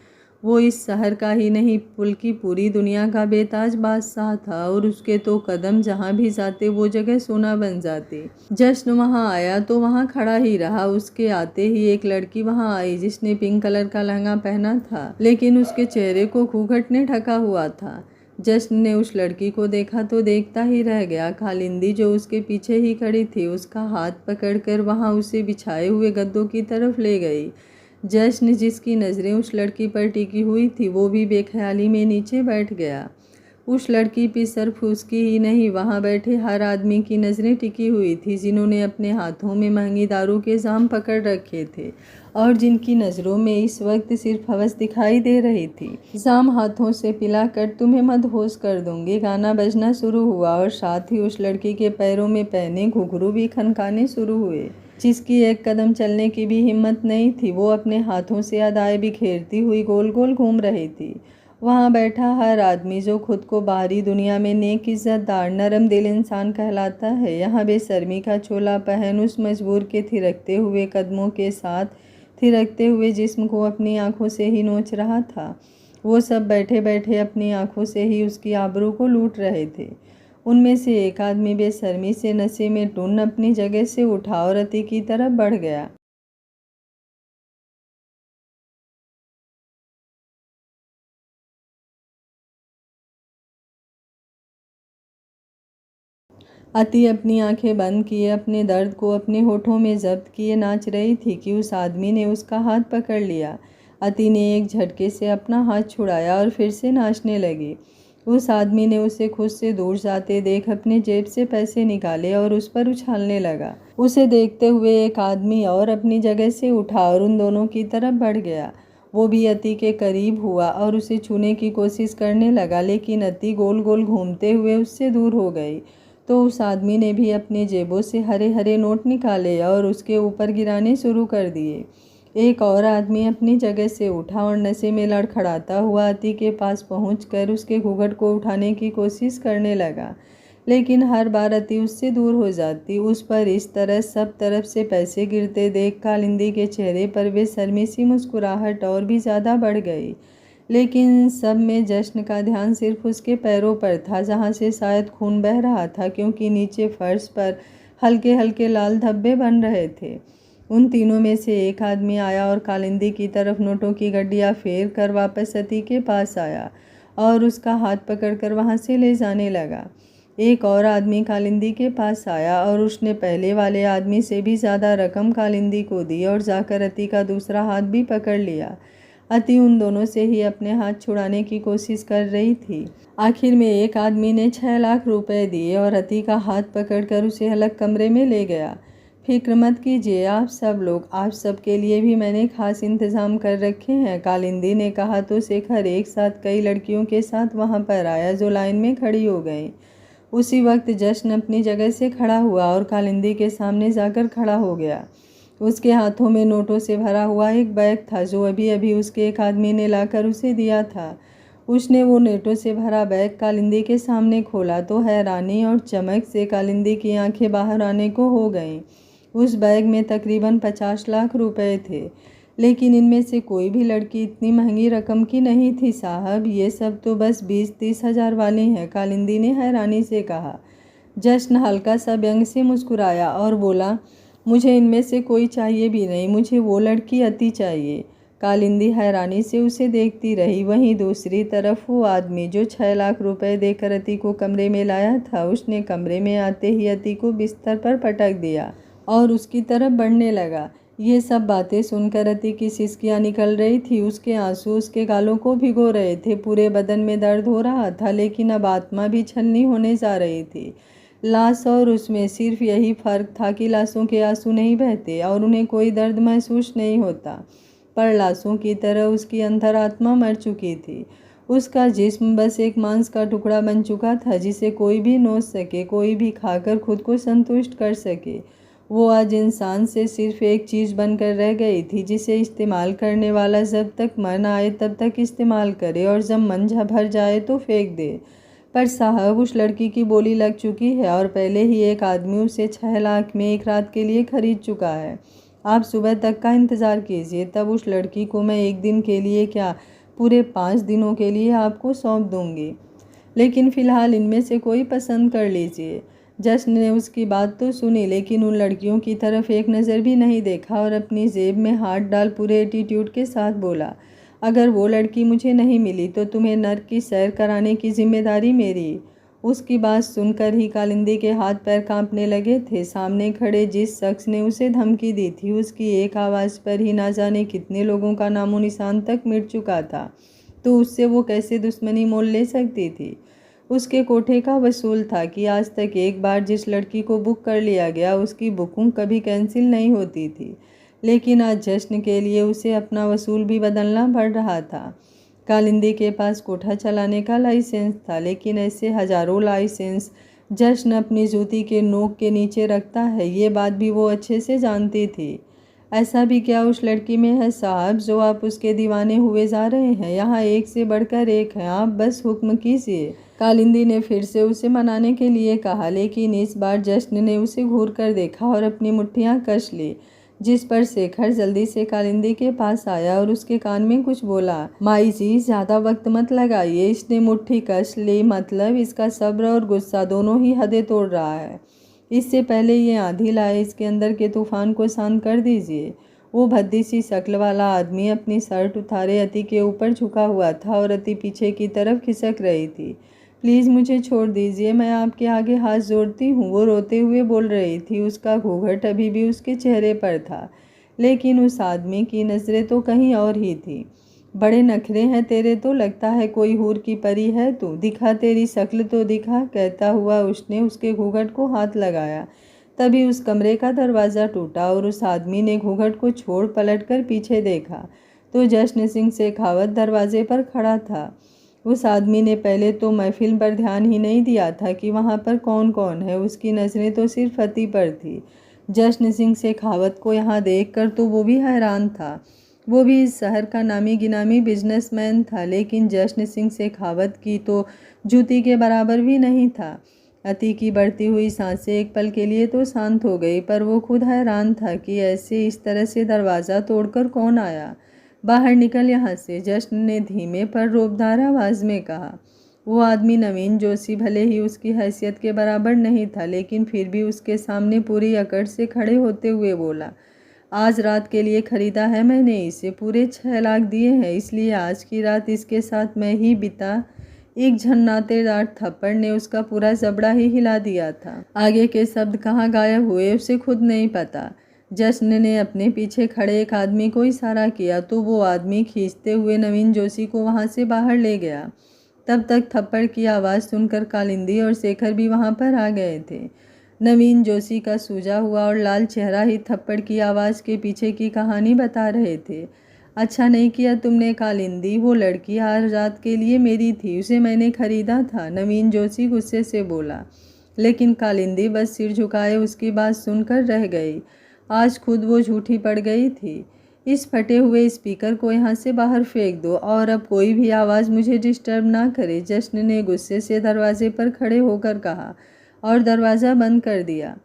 वो इस शहर का ही नहीं बल्कि पूरी दुनिया का बेताज बादशाह था और उसके तो कदम जहाँ भी जाते वो जगह सोना बन जाती। जश्न वहाँ आया तो वहाँ खड़ा ही रहा। उसके आते ही एक लड़की वहाँ आई जिसने पिंक कलर का लहंगा पहना था लेकिन उसके चेहरे को घूंघट ने ढका हुआ था। जश्न ने उस लड़की को देखा तो देखता ही रह गया। कालिंदी जो उसके पीछे ही खड़ी थी उसका हाथ पकड़कर वहाँ उसे बिछाए हुए गद्दों की तरफ ले गई। जश्न जिसकी नज़रें उस लड़की पर टिकी हुई थी वो भी बेख्याली में नीचे बैठ गया। उस लड़की पे सिर्फ उसकी ही नहीं वहाँ बैठे हर आदमी की नज़रें टिकी हुई थी जिन्होंने अपने हाथों में महंगी दारू के जाम पकड़ रखे थे और जिनकी नज़रों में इस वक्त सिर्फ हवस दिखाई दे रही थी। जाम हाथों से पिलाकर तुम्हें मदहोश कर दूंगी, गाना बजना शुरू हुआ और साथ ही उस लड़की के पैरों में पहने घुंघरू भी खनकाने शुरू हुए। जिसकी एक कदम चलने की भी हिम्मत नहीं थी वो अपने हाथों से अदाएं बिखेरती हुई गोल गोल घूम रही थी। वहाँ बैठा हर आदमी जो खुद को बाहरी दुनिया में नेक, इज्जतदार, नरम दिल इंसान कहलाता है, यहाँ बेशर्मी का चोला पहन उस मजबूर के थिरकते हुए कदमों के साथ थिरकते हुए जिस्म को अपनी आंखों से ही नोच रहा था। वो सब बैठे बैठे अपनी आंखों से ही उसकी आबरू को लूट रहे थे। उनमें से एक आदमी बेशर्मी से नशे में टुन अपनी जगह से उठा और अति की तरफ बढ़ गया। अति अपनी आंखें बंद किए अपने दर्द को अपने होठों में जब्त किए नाच रही थी कि उस आदमी ने उसका हाथ पकड़ लिया। अति ने एक झटके से अपना हाथ छुड़ाया और फिर से नाचने लगी। उस आदमी ने उसे खुद से दूर जाते देख अपने जेब से पैसे निकाले और उस पर उछालने लगा। उसे देखते हुए एक आदमी और अपनी जगह से उठा और उन दोनों की तरफ बढ़ गया। वो भी अति के करीब हुआ और उसे छूने की कोशिश करने लगा लेकिन अति गोल गोल घूमते हुए उससे दूर हो गई। तो उस आदमी ने भी अपने जेबों से हरे हरे नोट निकाले और उसके ऊपर गिराने शुरू कर दिए। एक और आदमी अपनी जगह से उठा और नशे में लड़खड़ाता हुआ अति के पास पहुंचकर उसके घूंघट को उठाने की कोशिश करने लगा लेकिन हर बार अति उससे दूर हो जाती। उस पर इस तरह सब तरफ से पैसे गिरते देख कालिंदी के चेहरे पर बेशर्मी सी मुस्कुराहट और भी ज़्यादा बढ़ गई। लेकिन सब में जश्न का ध्यान सिर्फ उसके पैरों पर था जहाँ से शायद खून बह रहा था क्योंकि नीचे फर्श पर हल्के हल्के लाल धब्बे बन रहे थे। उन तीनों में से एक आदमी आया और कालिंदी की तरफ नोटों की गड्डियाँ फेर कर वापस अति के पास आया और उसका हाथ पकड़कर वहाँ से ले जाने लगा। एक और आदमी कालिंदी के पास आया और उसने पहले वाले आदमी से भी ज़्यादा रकम कालिंदी को दी और जाकर अति का दूसरा हाथ भी पकड़ लिया। अति उन दोनों से ही अपने हाथ छुड़ाने की कोशिश कर रही थी। आखिर में एक आदमी ने 6 लाख रुपए दिए और अति का हाथ पकड़कर उसे अलग कमरे में ले गया। फिक्र मत कीजिए आप सब लोग, आप सब के लिए भी मैंने खास इंतज़ाम कर रखे हैं, कालिंदी ने कहा तो शेखर एक साथ कई लड़कियों के साथ वहाँ पर आया जो लाइन में खड़ी हो गई। उसी वक्त जश्न अपनी जगह से खड़ा हुआ और कालिंदी के सामने जाकर खड़ा हो गया। उसके हाथों में नोटों से भरा हुआ एक बैग था जो अभी अभी उसके एक आदमी ने लाकर उसे दिया था। उसने वो नोटों से भरा बैग कालिंदी के सामने खोला तो हैरानी और चमक से कालिंदी की आंखें बाहर आने को हो गईं। उस बैग में तकरीबन 50 लाख रुपए थे, लेकिन इनमें से कोई भी लड़की इतनी महंगी रकम की नहीं थी साहब, ये सब तो बस 20-30 हज़ार वाली हैं, कालिंदी ने हैरानी से कहा। जश्न हल्का सा व्यंग से मुस्कुराया और बोला, मुझे इनमें से कोई चाहिए भी नहीं, मुझे वो लड़की अति चाहिए। कालिंदी हैरानी से उसे देखती रही। वहीं दूसरी तरफ वो आदमी जो 6 लाख रुपए देकर अति को कमरे में लाया था, उसने कमरे में आते ही अति को बिस्तर पर पटक दिया और उसकी तरफ बढ़ने लगा। ये सब बातें सुनकर अति की सिसकियाँ निकल रही थी। उसके आंसू उसके गालों को भिगो रहे थे। पूरे बदन में दर्द हो रहा था, लेकिन अब आत्मा भी छलनी होने जा रही थी। लाश और उसमें सिर्फ यही फ़र्क था कि लाशों के आंसू नहीं बहते और उन्हें कोई दर्द महसूस नहीं होता, पर लाशों की तरह उसकी अंतरात्मा मर चुकी थी। उसका जिस्म बस एक मांस का टुकड़ा बन चुका था जिसे कोई भी नोच सके, कोई भी खाकर खुद को संतुष्ट कर सके। वो आज इंसान से सिर्फ एक चीज़ बनकर रह गई थी जिसे इस्तेमाल करने वाला जब तक मन आए तब तक इस्तेमाल करे और जब मन भर जाए तो फेंक दे। पर साहब, उस लड़की की बोली लग चुकी है और पहले ही एक आदमी उसे 6 लाख में एक रात के लिए खरीद चुका है। आप सुबह तक का इंतज़ार कीजिए, तब उस लड़की को मैं एक दिन के लिए क्या, पूरे 5 दिनों के लिए आपको सौंप दूंगी, लेकिन फ़िलहाल इनमें से कोई पसंद कर लीजिए। जश्न ने उसकी बात तो सुनी, लेकिन उन लड़कियों की तरफ एक नज़र भी नहीं देखा और अपनी जेब में हाथ डाल पूरे एटीट्यूड के साथ बोला, अगर वो लड़की मुझे नहीं मिली तो तुम्हें नर्क की सैर कराने की जिम्मेदारी मेरी। उसकी बात सुनकर ही कालिंदी के हाथ पैर कांपने लगे थे। सामने खड़े जिस शख्स ने उसे धमकी दी थी, उसकी एक आवाज़ पर ही ना जाने कितने लोगों का नामो निशान तक मिट चुका था, तो उससे वो कैसे दुश्मनी मोल ले सकती थी। उसके कोठे का वसूल था कि आज तक एक बार जिस लड़की को बुक कर लिया गया उसकी बुकिंग कभी कैंसिल नहीं होती थी, लेकिन आज जश्न के लिए उसे अपना वसूल भी बदलना पड़ रहा था। कालिंदी के पास कोठा चलाने का लाइसेंस था, लेकिन ऐसे हजारों लाइसेंस जश्न अपनी जूती के नोक के नीचे रखता है, ये बात भी वो अच्छे से जानती थी। ऐसा भी क्या उस लड़की में है साहब जो आप उसके दीवाने हुए जा रहे हैं? यहाँ एक से बढ़कर एक है, आप बस हुक्म कीजिए। कालिंदी ने फिर से उसे मनाने के लिए कहा, लेकिन इस बार जश्न ने उसे घूर कर देखा और अपनी मुट्ठियाँ कस ली, जिस पर शेखर जल्दी से कालिंदी के पास आया और उसके कान में कुछ बोला। माई जी, ज़्यादा वक्त मत लगाइए, इसने मुट्ठी कस ली, मतलब इसका सब्र और गुस्सा दोनों ही हदें तोड़ रहा है। इससे पहले ये आंधी लाए, इसके अंदर के तूफान को शांत कर दीजिए। वो भद्दी सी शक्ल वाला आदमी अपनी शर्ट उतारे अति के ऊपर झुका हुआ था और अति पीछे की तरफ खिसक रही थी। प्लीज़ मुझे छोड़ दीजिए, मैं आपके आगे हाथ जोड़ती हूँ, वो रोते हुए बोल रही थी। उसका घूंघट अभी भी उसके चेहरे पर था, लेकिन उस आदमी की नज़रें तो कहीं और ही थी। बड़े नखरे हैं तेरे तो, लगता है कोई हूर की परी है तू, दिखा तेरी शक्ल तो दिखा। कहता हुआ उसने उसके घूंघट को हाथ लगाया। तभी उस कमरे का दरवाज़ा टूटा और उस आदमी ने घूंघट को छोड़ पलटकर पीछे देखा तो जश्न सिंह शेखावत दरवाजे पर खड़ा था। उस आदमी ने पहले तो महफिल पर ध्यान ही नहीं दिया था कि वहाँ पर कौन कौन है, उसकी नज़रें तो सिर्फ अति पर थी। जश्न सिंह शेखावत को यहाँ देखकर तो वो भी हैरान था। वो भी इस शहर का नामी गिनामी बिजनेसमैन था, लेकिन जश्न सिंह शेखावत की तो जूती के बराबर भी नहीं था। अति की बढ़ती हुई सांसें एक पल के लिए तो शांत हो गई, पर वो खुद हैरान था कि ऐसे इस तरह से दरवाज़ा तोड़कर कौन आया। बाहर निकल यहाँ से, जश्न ने धीमे पर रोबदार आवाज़ में कहा। वो आदमी नवीन जोशी भले ही उसकी हैसियत के बराबर नहीं था, लेकिन फिर भी उसके सामने पूरी अकड़ से खड़े होते हुए बोला, आज रात के लिए ख़रीदा है मैंने इसे, पूरे 6 लाख दिए हैं, इसलिए आज की रात इसके साथ मैं ही बिता। एक झन्नातेदार थप्पड़ ने उसका पूरा जबड़ा ही हिला दिया था। आगे के शब्द कहाँ गायब हुए उसे खुद नहीं पता। जश्न ने अपने पीछे खड़े एक आदमी को इशारा किया तो वो आदमी खींचते हुए नवीन जोशी को वहाँ से बाहर ले गया। तब तक थप्पड़ की आवाज़ सुनकर कालिंदी और शेखर भी वहाँ पर आ गए थे। नवीन जोशी का सूजा हुआ और लाल चेहरा ही थप्पड़ की आवाज़ के पीछे की कहानी बता रहे थे। अच्छा नहीं किया तुमने कालिंदी, वो लड़की आज रात के लिए मेरी थी, उसे मैंने खरीदा था, नवीन जोशी गुस्से से बोला। लेकिन कालिंदी बस सिर झुकाए उसकी बात सुनकर रह गई। आज खुद वो झूठी पड़ गई थी। इस फटे हुए स्पीकर को यहाँ से बाहर फेंक दो और अब कोई भी आवाज़ मुझे डिस्टर्ब ना करे, जश्न ने गुस्से से दरवाजे पर खड़े होकर कहा और दरवाज़ा बंद कर दिया।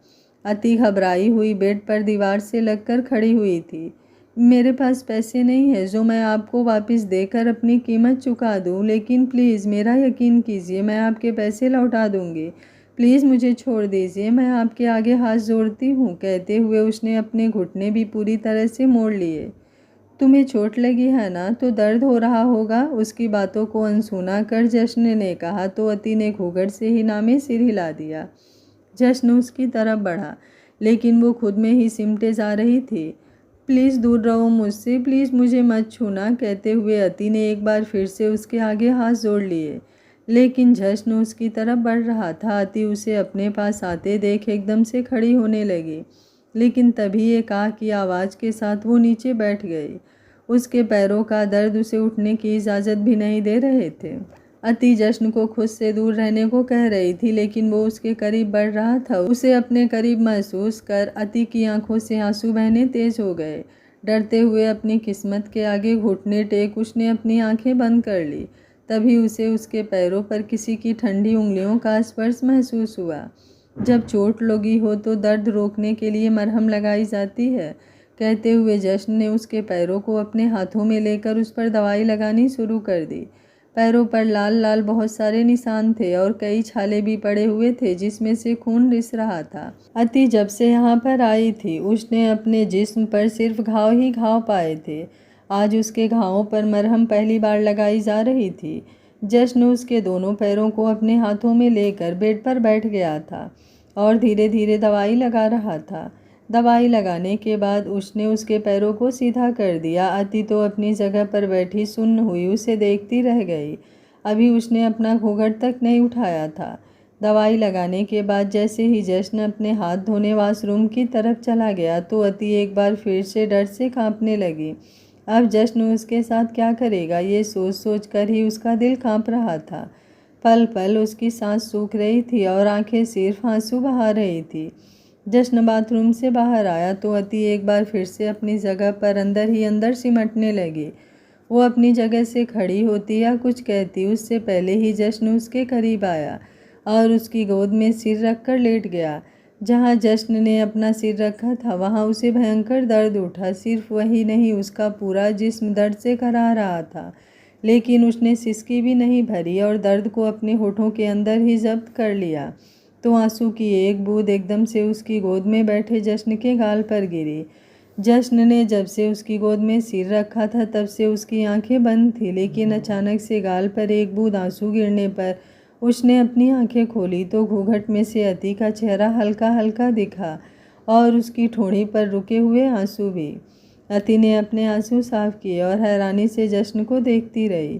अति घबराई हुई बेड पर दीवार से लगकर खड़ी हुई थी। मेरे पास पैसे नहीं है जो मैं आपको वापस देकर अपनी कीमत चुका दूं, लेकिन प्लीज़ मेरा यकीन कीजिए, मैं आपके पैसे लौटा दूंगी। प्लीज़ मुझे छोड़ दीजिए, मैं आपके आगे हाथ जोड़ती हूँ। कहते हुए उसने अपने घुटने भी पूरी तरह से मोड़ लिए। तुम्हें चोट लगी है ना, तो दर्द हो रहा होगा, उसकी बातों को अनसुना कर जश्न ने कहा तो अति ने घूंघट से ही नामे सिर हिला दिया। जश्न उसकी तरफ बढ़ा, लेकिन वो खुद में ही सिमटे जा रही थी। प्लीज़ दूर रहो मुझसे, प्लीज़ मुझे मत छूना, कहते हुए अति ने एक बार फिर से उसके आगे हाथ जोड़ लिए। लेकिन जश्न उसकी तरफ बढ़ रहा था। अति उसे अपने पास आते देख एकदम से खड़ी होने लगी, लेकिन तभी एक आह की आवाज़ के साथ वो नीचे बैठ गई। उसके पैरों का दर्द उसे उठने की इजाज़त भी नहीं दे रहे थे। अति जश्न को खुद से दूर रहने को कह रही थी, लेकिन वो उसके करीब बढ़ रहा था। उसे अपने करीब महसूस कर अति की आंखों से आंसू बहने तेज हो गए। डरते हुए अपनी किस्मत के आगे घुटने टेक उसने अपनी आंखें बंद कर ली। तभी उसे उसके पैरों पर किसी की ठंडी उंगलियों का स्पर्श महसूस हुआ। जब चोट लगी हो तो दर्द रोकने के लिए मरहम लगाई जाती है, कहते हुए जश्न ने उसके पैरों को अपने हाथों में लेकर उस पर दवाई लगानी शुरू कर दी। पैरों पर लाल लाल बहुत सारे निशान थे और कई छाले भी पड़े हुए थे जिसमें से खून रिस रहा था। अति जब से यहाँ पर आई थी उसने अपने जिस्म पर सिर्फ घाव ही घाव पाए थे। आज उसके घावों पर मरहम पहली बार लगाई जा रही थी। जश्न उसके दोनों पैरों को अपने हाथों में लेकर बेड पर बैठ गया था और धीरे धीरे दवाई लगा रहा था। दवाई लगाने के बाद उसने उसके पैरों को सीधा कर दिया। अति तो अपनी जगह पर बैठी सुन्न हुई उसे देखती रह गई। अभी उसने अपना घूंघट तक नहीं उठाया था। दवाई लगाने के बाद जैसे ही जश्न अपने हाथ धोने वॉशरूम की तरफ चला गया तो अति एक बार फिर से डर से कांपने लगी। अब जश्न उसके साथ क्या करेगा, ये सोच सोच कर ही उसका दिल कांप रहा था। पल पल उसकी सांस सूख रही थी और आंखें सिर्फ आंसू बहा रही थी। जश्न बाथरूम से बाहर आया तो अति एक बार फिर से अपनी जगह पर अंदर ही अंदर सिमटने लगी। वो अपनी जगह से खड़ी होती या कुछ कहती उससे पहले ही जश्न उसके करीब आया और उसकी गोद में सिर रखकर लेट गया। जहाँ जश्न ने अपना सिर रखा था वहाँ उसे भयंकर दर्द उठा। सिर्फ वही नहीं, उसका पूरा जिस्म दर्द से कराह रहा था, लेकिन उसने सिसकी भी नहीं भरी और दर्द को अपने होठों के अंदर ही जब्त कर लिया। तो आंसू की एक बूंद एकदम से उसकी गोद में बैठे जश्न के गाल पर गिरी। जश्न ने जब से उसकी गोद में सिर रखा था तब से उसकी आंखें बंद थी, लेकिन अचानक से गाल पर एक बूंद आंसू गिरने पर उसने अपनी आंखें खोली तो घूंघट में से अति का चेहरा हल्का हल्का दिखा और उसकी ठोड़ी पर रुके हुए आंसू भी। अति ने अपने आंसू साफ किए और हैरानी से जश्न को देखती रही।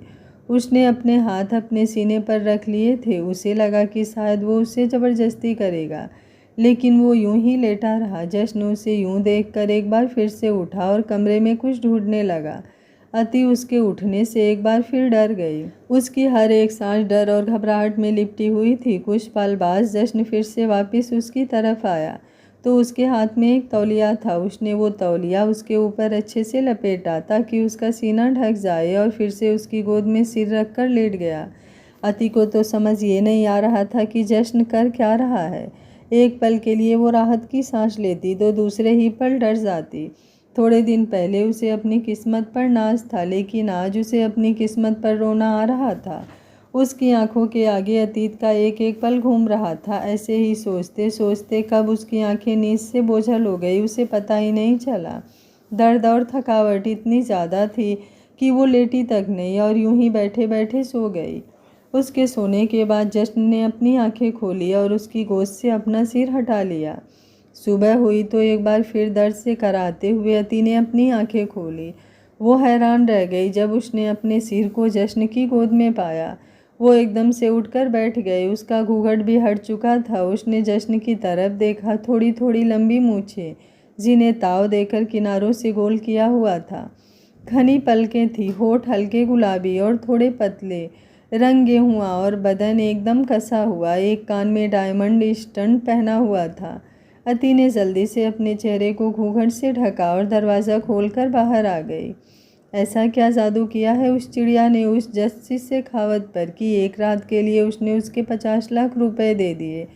उसने अपने हाथ अपने सीने पर रख लिए थे। उसे लगा कि शायद वो उससे ज़बरदस्ती करेगा, लेकिन वो यूं ही लेटा रहा। जश्न उसे यूं देखकर एक बार फिर से उठा और कमरे में कुछ ढूंढने लगा। अति उसके उठने से एक बार फिर डर गई। उसकी हर एक सांस डर और घबराहट में लिपटी हुई थी। कुछ पल बाद जश्न फिर से वापस उसकी तरफ आया तो उसके हाथ में एक तौलिया था। उसने वो तौलिया उसके ऊपर अच्छे से लपेटा ताकि उसका सीना ढक जाए और फिर से उसकी गोद में सिर रखकर लेट गया। अति को तो समझ ये नहीं आ रहा था कि जश्न कर क्या रहा है। एक पल के लिए वो राहत की सांस लेती तो दूसरे ही पल डर जाती। थोड़े दिन पहले उसे अपनी किस्मत पर नाज था, लेकिन आज उसे अपनी किस्मत पर रोना आ रहा था। उसकी आंखों के आगे अतीत का एक एक पल घूम रहा था। ऐसे ही सोचते सोचते कब उसकी आंखें नींद से बोझल हो गई, उसे पता ही नहीं चला। दर्द और थकावट इतनी ज़्यादा थी कि वो लेटी तक नहीं और यूं ही बैठे बैठे सो गई। उसके सोने के बाद जश्न ने अपनी आंखें खोली और उसकी गोद से अपना सिर हटा लिया। सुबह हुई तो एक बार फिर दर्द से कराहते हुए अति ने अपनी आंखें खोली। वो हैरान रह गई जब उसने अपने सिर को जश्न की गोद में पाया। वो एकदम से उठकर बैठ गई। उसका घूंघट भी हट चुका था। उसने जश्न की तरफ देखा। थोड़ी थोड़ी लंबी मूछें जिन्हें ताव देकर किनारों से गोल किया हुआ था, घनी पलकें थी, होठ हल्के गुलाबी और थोड़े पतले, रंग गेहुआ और बदन एकदम कसा हुआ। एक कान में डायमंड स्टड पहना हुआ था। अति ने जल्दी से अपने चेहरे को घूंघट से ढका और दरवाज़ा खोलकर बाहर आ गई। ऐसा क्या जादू किया है उस चिड़िया ने उस जस्टिस शेखावत पर कि एक रात के लिए उसने उसके 50 लाख रुपए दे दिए।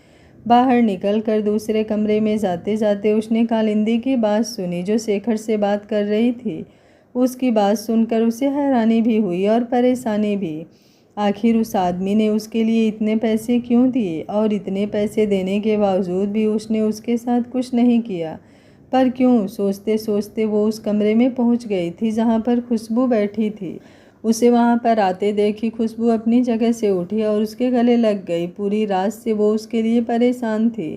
बाहर निकल कर दूसरे कमरे में जाते जाते उसने कालिंदी की बात सुनी जो शेखर से बात कर रही थी। उसकी बात सुनकर उसे हैरानी भी हुई और परेशानी भी। आखिर उस आदमी ने उसके लिए इतने पैसे क्यों दिए और इतने पैसे देने के बावजूद भी उसने उसके साथ कुछ नहीं किया। पर क्यों? सोचते सोचते वो उस कमरे में पहुंच गई थी जहां पर खुशबू बैठी थी। उसे वहां पर आते देखी खुशबू अपनी जगह से उठी और उसके गले लग गई। पूरी रात से वो उसके लिए परेशान थी।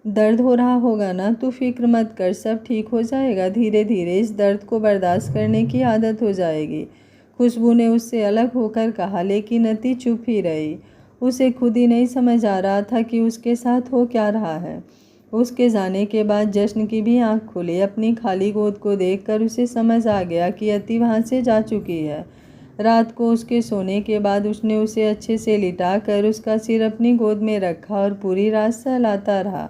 दर्द हो रहा होगा ना? तू फिक्र मत कर, सब ठीक हो जाएगा। धीरे धीरे इस दर्द को बर्दाश्त करने की आदत हो जाएगी, खुशबू ने उससे अलग होकर कहा। लेकिन अति चुप ही रही। उसे खुद ही नहीं समझ आ रहा था कि उसके साथ हो क्या रहा है। उसके जाने के बाद जश्न की भी आंख खुली। अपनी खाली गोद को देखकर उसे समझ आ गया कि अति वहां से जा चुकी है। रात को उसके सोने के बाद उसने उसे अच्छे से लिटा कर उसका सिर अपनी गोद में रखा और पूरी रात सहलाता रहा।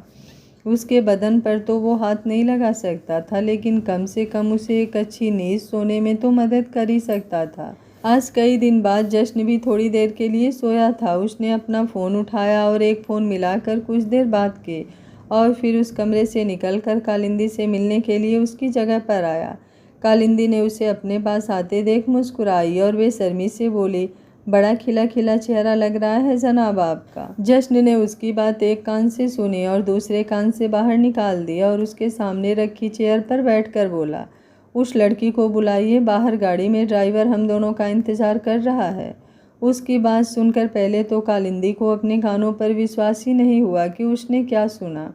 उसके बदन पर तो वो हाथ नहीं लगा सकता था, लेकिन कम से कम उसे एक अच्छी नींद सोने में तो मदद कर ही सकता था। आज कई दिन बाद जश्न भी थोड़ी देर के लिए सोया था। उसने अपना फ़ोन उठाया और एक फ़ोन मिलाकर कुछ देर बात की और फिर उस कमरे से निकलकर कालिंदी से मिलने के लिए उसकी जगह पर आया। कालिंदी ने उसे अपने पास आते देख मुस्कुराई और बेशर्मी से बोली, बड़ा खिला खिला चेहरा लग रहा है जनाब आपका। जश्न ने उसकी बात एक कान से सुनी और दूसरे कान से बाहर निकाल दिया और उसके सामने रखी चेयर पर बैठकर बोला, उस लड़की को बुलाइए, बाहर गाड़ी में ड्राइवर हम दोनों का इंतजार कर रहा है। उसकी बात सुनकर पहले तो कालिंदी को अपने कानों पर विश्वास ही नहीं हुआ कि उसने क्या सुना।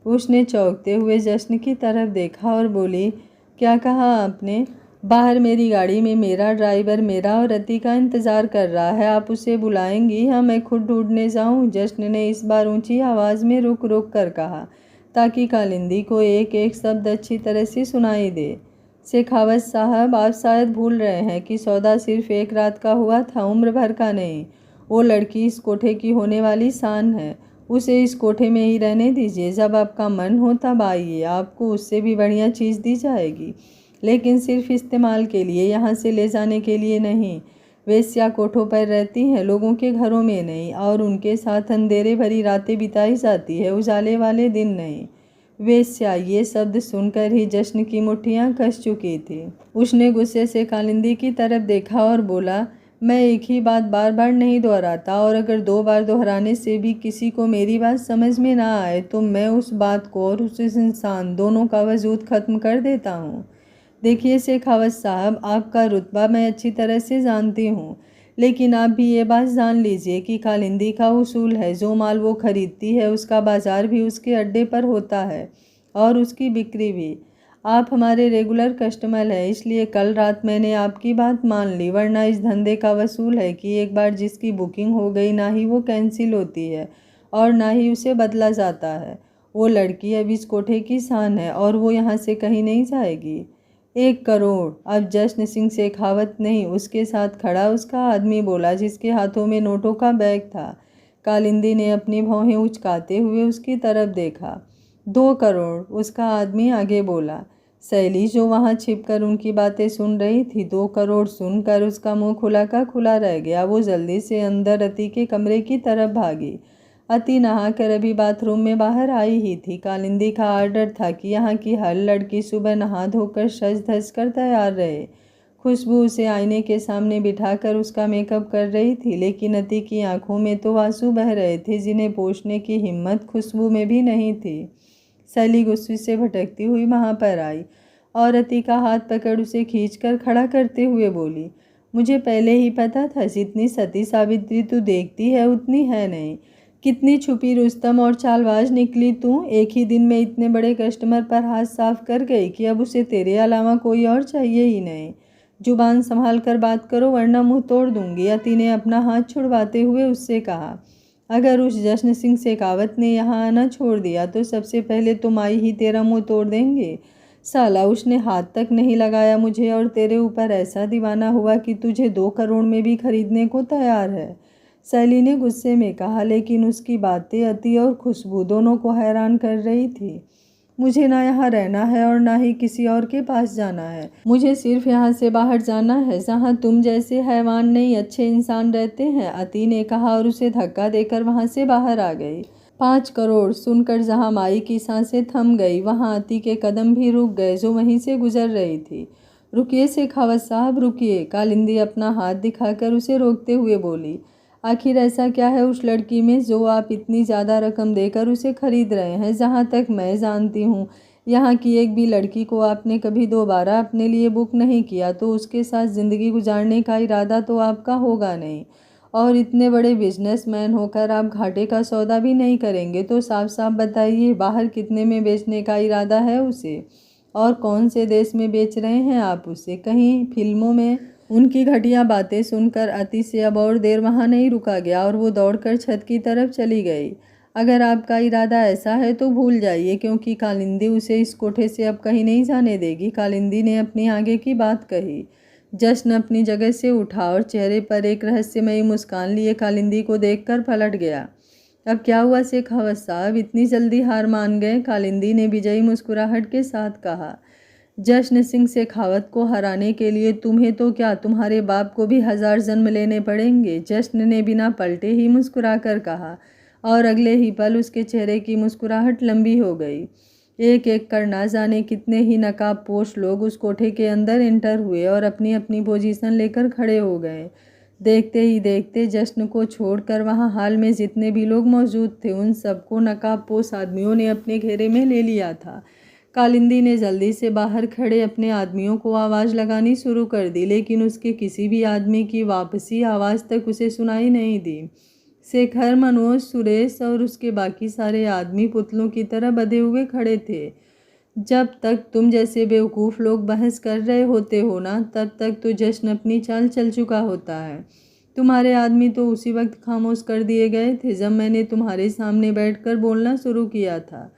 उसने चौंकते हुए जश्न की तरफ देखा और बोली, क्या कहा आपने? बाहर मेरी गाड़ी में मेरा ड्राइवर मेरा और रति का इंतज़ार कर रहा है, आप उसे बुलाएंगी या मैं खुद ढूंढने जाऊं? जश्न ने इस बार ऊंची आवाज़ में रुक रुक कर कहा ताकि कालिंदी को एक एक शब्द अच्छी तरह से सुनाई दे। शेखावत साहब, आप शायद भूल रहे हैं कि सौदा सिर्फ एक रात का हुआ था, उम्र भर का नहीं। वो लड़की इस कोठे की होने वाली शान है। उसे इस कोठे में ही रहने दीजिए। जब आपका मन हो तब आइए, आपको उससे भी बढ़िया चीज़ दी जाएगी, लेकिन सिर्फ इस्तेमाल के लिए, यहाँ से ले जाने के लिए नहीं। वेश्या कोठों पर रहती हैं, लोगों के घरों में नहीं, और उनके साथ अंधेरे भरी रातें बिताई जाती है, उजाले वाले दिन नहीं। वेश्या, ये शब्द सुनकर ही जश्न की मुट्ठियां कस चुकी थी। उसने गुस्से से कालिंदी की तरफ देखा और बोला, मैं एक ही बात बार बार नहीं दोहराता, और अगर 2 बार दोहराने से भी किसी को मेरी बात समझ में ना आए तो मैं उस बात को और उस इंसान दोनों का वजूद खत्म कर देता हूँ। देखिए शेखावत साहब, आपका रुतबा मैं अच्छी तरह से जानती हूँ, लेकिन आप भी ये बात जान लीजिए कि कालिंदी का उसूल है, जो माल वो खरीदती है उसका बाजार भी उसके अड्डे पर होता है और उसकी बिक्री भी। आप हमारे रेगुलर कस्टमर हैं, इसलिए कल रात मैंने आपकी बात मान ली, वरना इस धंधे का वसूल है कि एक बार जिसकी बुकिंग हो गई ना ही वो कैंसिल होती है और ना ही उसे बदला जाता है। वो लड़की अब इस कोठे की शान है और वो यहाँ से कहीं नहीं जाएगी। 1 करोड़। अब जश्न सिंह शेखावत नहीं, उसके साथ खड़ा उसका आदमी बोला, जिसके हाथों में नोटों का बैग था। कालिंदी ने अपनी भौहें उचकाते हुए उसकी तरफ देखा। 2 करोड़, उसका आदमी आगे बोला। शैली, जो वहां छिपकर उनकी बातें सुन रही थी, 2 करोड़ सुनकर उसका मुंह खुला का खुला रह गया। वो जल्दी से अंदर अति के कमरे की तरफ भागी। अति नहाकर अभी बाथरूम में बाहर आई ही थी। कालिंदी का आर्डर था कि यहाँ की हर लड़की सुबह नहा धोकर सज धज कर तैयार रहे। खुशबू उसे आईने के सामने बिठाकर उसका मेकअप कर रही थी, लेकिन अति की आंखों में तो आंसू बह रहे थे जिन्हें पोंछने की हिम्मत खुशबू में भी नहीं थी। सैली गुस्से से भटकती हुई वहां पर आई और अति का हाथ पकड़ उसे खींचकर खड़ा करते हुए बोली, मुझे पहले ही पता था जितनी सती सावित्री तू देखती है उतनी है नहीं। कितनी छुपी रुस्तम और चालबाज निकली तू। एक ही दिन में इतने बड़े कस्टमर पर हाथ साफ कर गई कि अब उसे तेरे अलावा कोई और चाहिए ही नहीं। जुबान संभाल कर बात करो वरना मुंह तोड़ दूंगी। अति ने अपना हाथ छुड़वाते हुए उससे कहा। अगर उस जश्न सिंह शेखावत ने यहाँ आना छोड़ दिया तो सबसे पहले तो माई ही तेरा मुंह तोड़ देंगे। साला उसने हाथ तक नहीं लगाया मुझे और तेरे ऊपर ऐसा दीवाना हुआ कि तुझे 2 करोड़ में भी खरीदने को तैयार है। सैली ने गुस्से में कहा, लेकिन उसकी बातें अति और खुशबू दोनों को हैरान कर रही थी। मुझे ना यहाँ रहना है और ना ही किसी और के पास जाना है। मुझे सिर्फ यहाँ से बाहर जाना है जहाँ तुम जैसे हैवान नहीं अच्छे इंसान रहते हैं, अति ने कहा और उसे धक्का देकर वहाँ से बाहर आ गई। 5 करोड़ सुनकर जहाँ माई की सांसें थम गई वहाँ अति के कदम भी रुक गए जो वहीं से गुजर रही थी। रुकिए शेखावत साहब रुकिए। कालिंदी अपना हाथ दिखाकर उसे रोकते हुए बोली, आखिर ऐसा क्या है उस लड़की में जो आप इतनी ज़्यादा रकम देकर उसे खरीद रहे हैं। जहाँ तक मैं जानती हूँ यहाँ की एक भी लड़की को आपने कभी दोबारा अपने लिए बुक नहीं किया, तो उसके साथ ज़िंदगी गुजारने का इरादा तो आपका होगा नहीं। और इतने बड़े बिजनेसमैन होकर आप घाटे का सौदा भी नहीं करेंगे, तो साफ साफ बताइए बाहर कितने में बेचने का इरादा है उसे, और कौन से देश में बेच रहे हैं आप उसे। कहीं फिल्मों में। उनकी घटिया बातें सुनकर अति से अब और देर वहाँ नहीं रुका गया और वो दौड़कर छत की तरफ चली गई। अगर आपका इरादा ऐसा है तो भूल जाइए, क्योंकि कालिंदी उसे इस कोठे से अब कहीं नहीं जाने देगी। कालिंदी ने अपनी आगे की बात कही। जश्न अपनी जगह से उठा और चेहरे पर एक रहस्यमयी मुस्कान लिए कालिंदी को देखकर पलट गया। अब क्या हुआ शेखावत साहब, इतनी जल्दी हार मान गए? कालिंदी ने विजयी मुस्कुराहट के साथ कहा। जश्न सिंह शेखावत को हराने के लिए तुम्हें तो क्या तुम्हारे बाप को भी 1000 जन्म लेने पड़ेंगे। जश्न ने बिना पलटे ही मुस्कुराकर कहा और अगले ही पल उसके चेहरे की मुस्कुराहट लंबी हो गई। एक एक कर ना जाने कितने ही नकाबपोश लोग उस कोठे के अंदर एंटर हुए और अपनी अपनी पोजीशन लेकर खड़े हो गए। देखते ही देखते जश्न को छोड़कर वहाँ हाल में जितने भी लोग मौजूद थे उन सबको नकाबपोश आदमियों ने अपने घेरे में ले लिया था। कालिंदी ने जल्दी से बाहर खड़े अपने आदमियों को आवाज़ लगानी शुरू कर दी, लेकिन उसके किसी भी आदमी की वापसी आवाज़ तक उसे सुनाई नहीं दी। शेखर, मनोज, सुरेश और उसके बाकी सारे आदमी पुतलों की तरह बंधे हुए खड़े थे। जब तक तुम जैसे बेवकूफ़ लोग बहस कर रहे होते हो ना, तब तक तो जश्न अपनी चाल चल चुका होता है। तुम्हारे आदमी तो उसी वक्त खामोश कर दिए गए थे जब मैंने तुम्हारे सामने बैठकर बोलना शुरू किया था।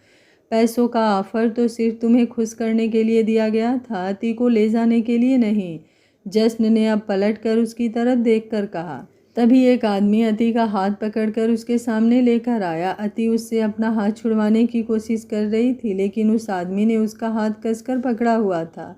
पैसों का ऑफर तो सिर्फ तुम्हें खुश करने के लिए दिया गया था, अति को ले जाने के लिए नहीं। जश्न ने अब पलटकर उसकी तरफ देखकर कहा। तभी एक आदमी अति का हाथ पकड़कर उसके सामने लेकर आया। अति उससे अपना हाथ छुड़वाने की कोशिश कर रही थी, लेकिन उस आदमी ने उसका हाथ कसकर पकड़ा हुआ था।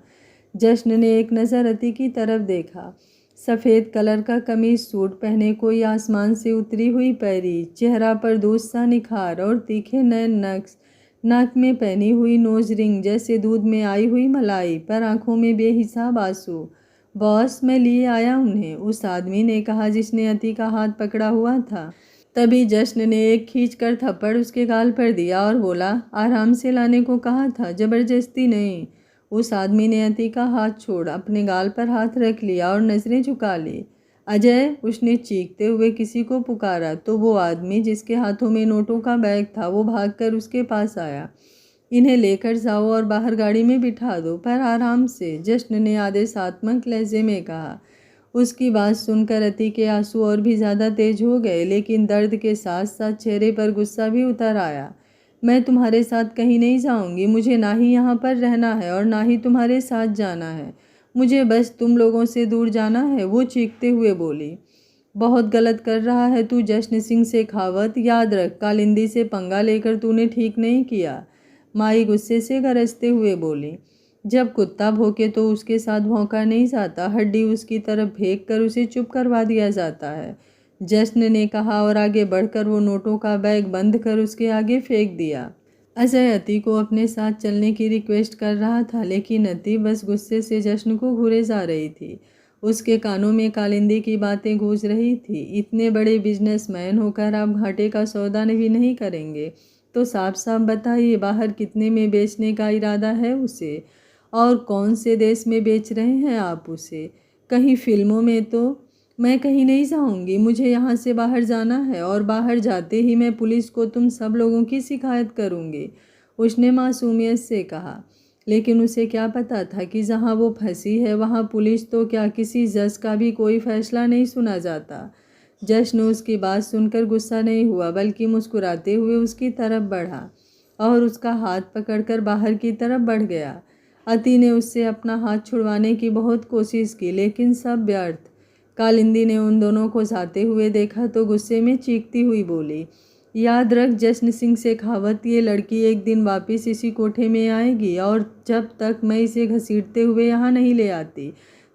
जश्न ने एक नज़र अति की तरफ देखा। सफ़ेद कलर का कमीज सूट पहने, कोई आसमान से उतरी हुई पैरी, चेहरा पर दूध सा निखार और तीखे नयन नक्श, नाक में पहनी हुई नोज रिंग जैसे दूध में आई हुई मलाई, पर आंखों में बेहिसाब आंसू। बॉस, मैं लिए आया उन्हें, उस आदमी ने कहा जिसने अति का हाथ पकड़ा हुआ था। तभी जश्न ने एक खींचकर थप्पड़ उसके गाल पर दिया और बोला, आराम से लाने को कहा था, जबरदस्ती नहीं। उस आदमी ने अति का हाथ छोड़ अपने गाल पर हाथ रख लिया और नजरें झुका ली। अजय, उसने चीखते हुए किसी को पुकारा तो वो आदमी जिसके हाथों में नोटों का बैग था वो भागकर उसके पास आया। इन्हें लेकर जाओ और बाहर गाड़ी में बिठा दो, पर आराम से, जश्न ने आदेशात्मक लहजे में कहा। उसकी बात सुनकर अति के आंसू और भी ज़्यादा तेज हो गए, लेकिन दर्द के साथ साथ चेहरे पर गुस्सा भी उतर आया। मैं तुम्हारे साथ कहीं नहीं जाऊंगी, मुझे ना ही यहाँ पर रहना है और ना ही तुम्हारे साथ जाना है, मुझे बस तुम लोगों से दूर जाना है, वो चीखते हुए बोली। बहुत गलत कर रहा है तू जश्न सिंह शेखावत, याद रख कालिंदी से पंगा लेकर तूने ठीक नहीं किया, माई गुस्से से गरजते हुए बोली। जब कुत्ता भौंके तो उसके साथ भौंका नहीं जाता, हड्डी उसकी तरफ फेंक कर उसे चुप करवा दिया जाता है, जश्न ने कहा और आगे बढ़कर वो नोटों का बैग बंद कर उसके आगे फेंक दिया। अजय अति को अपने साथ चलने की रिक्वेस्ट कर रहा था, लेकिन अति बस गुस्से से जश्न को घूरे जा रही थी। उसके कानों में कालिंदी की बातें गूंज रही थी। इतने बड़े बिजनेसमैन होकर आप घाटे का सौदा भी नहीं करेंगे तो साफ साफ बताइए, बाहर कितने में बेचने का इरादा है उसे, और कौन से देश में बेच रहे हैं आप उसे? कहीं फिल्मों में तो? मैं कहीं नहीं जाऊंगी, मुझे यहाँ से बाहर जाना है और बाहर जाते ही मैं पुलिस को तुम सब लोगों की शिकायत करूँगी, उसने मासूमियत से कहा। लेकिन उसे क्या पता था कि जहाँ वो फंसी है वहाँ पुलिस तो क्या, किसी जज का भी कोई फैसला नहीं सुना जाता। जश्न उसकी बात सुनकर गुस्सा नहीं हुआ, बल्कि मुस्कुराते हुए उसकी तरफ बढ़ा और उसका हाथ पकड़कर बाहर की तरफ बढ़ गया। अति ने उससे अपना हाथ छुड़वाने की बहुत कोशिश की, लेकिन सब व्यर्थ। कालिंदी ने उन दोनों को जाते हुए देखा तो गुस्से में चीखती हुई बोली, याद रख जश्न सिंह शेखावत, ये लड़की एक दिन वापस इसी कोठे में आएगी और जब तक मैं इसे घसीटते हुए यहाँ नहीं ले आती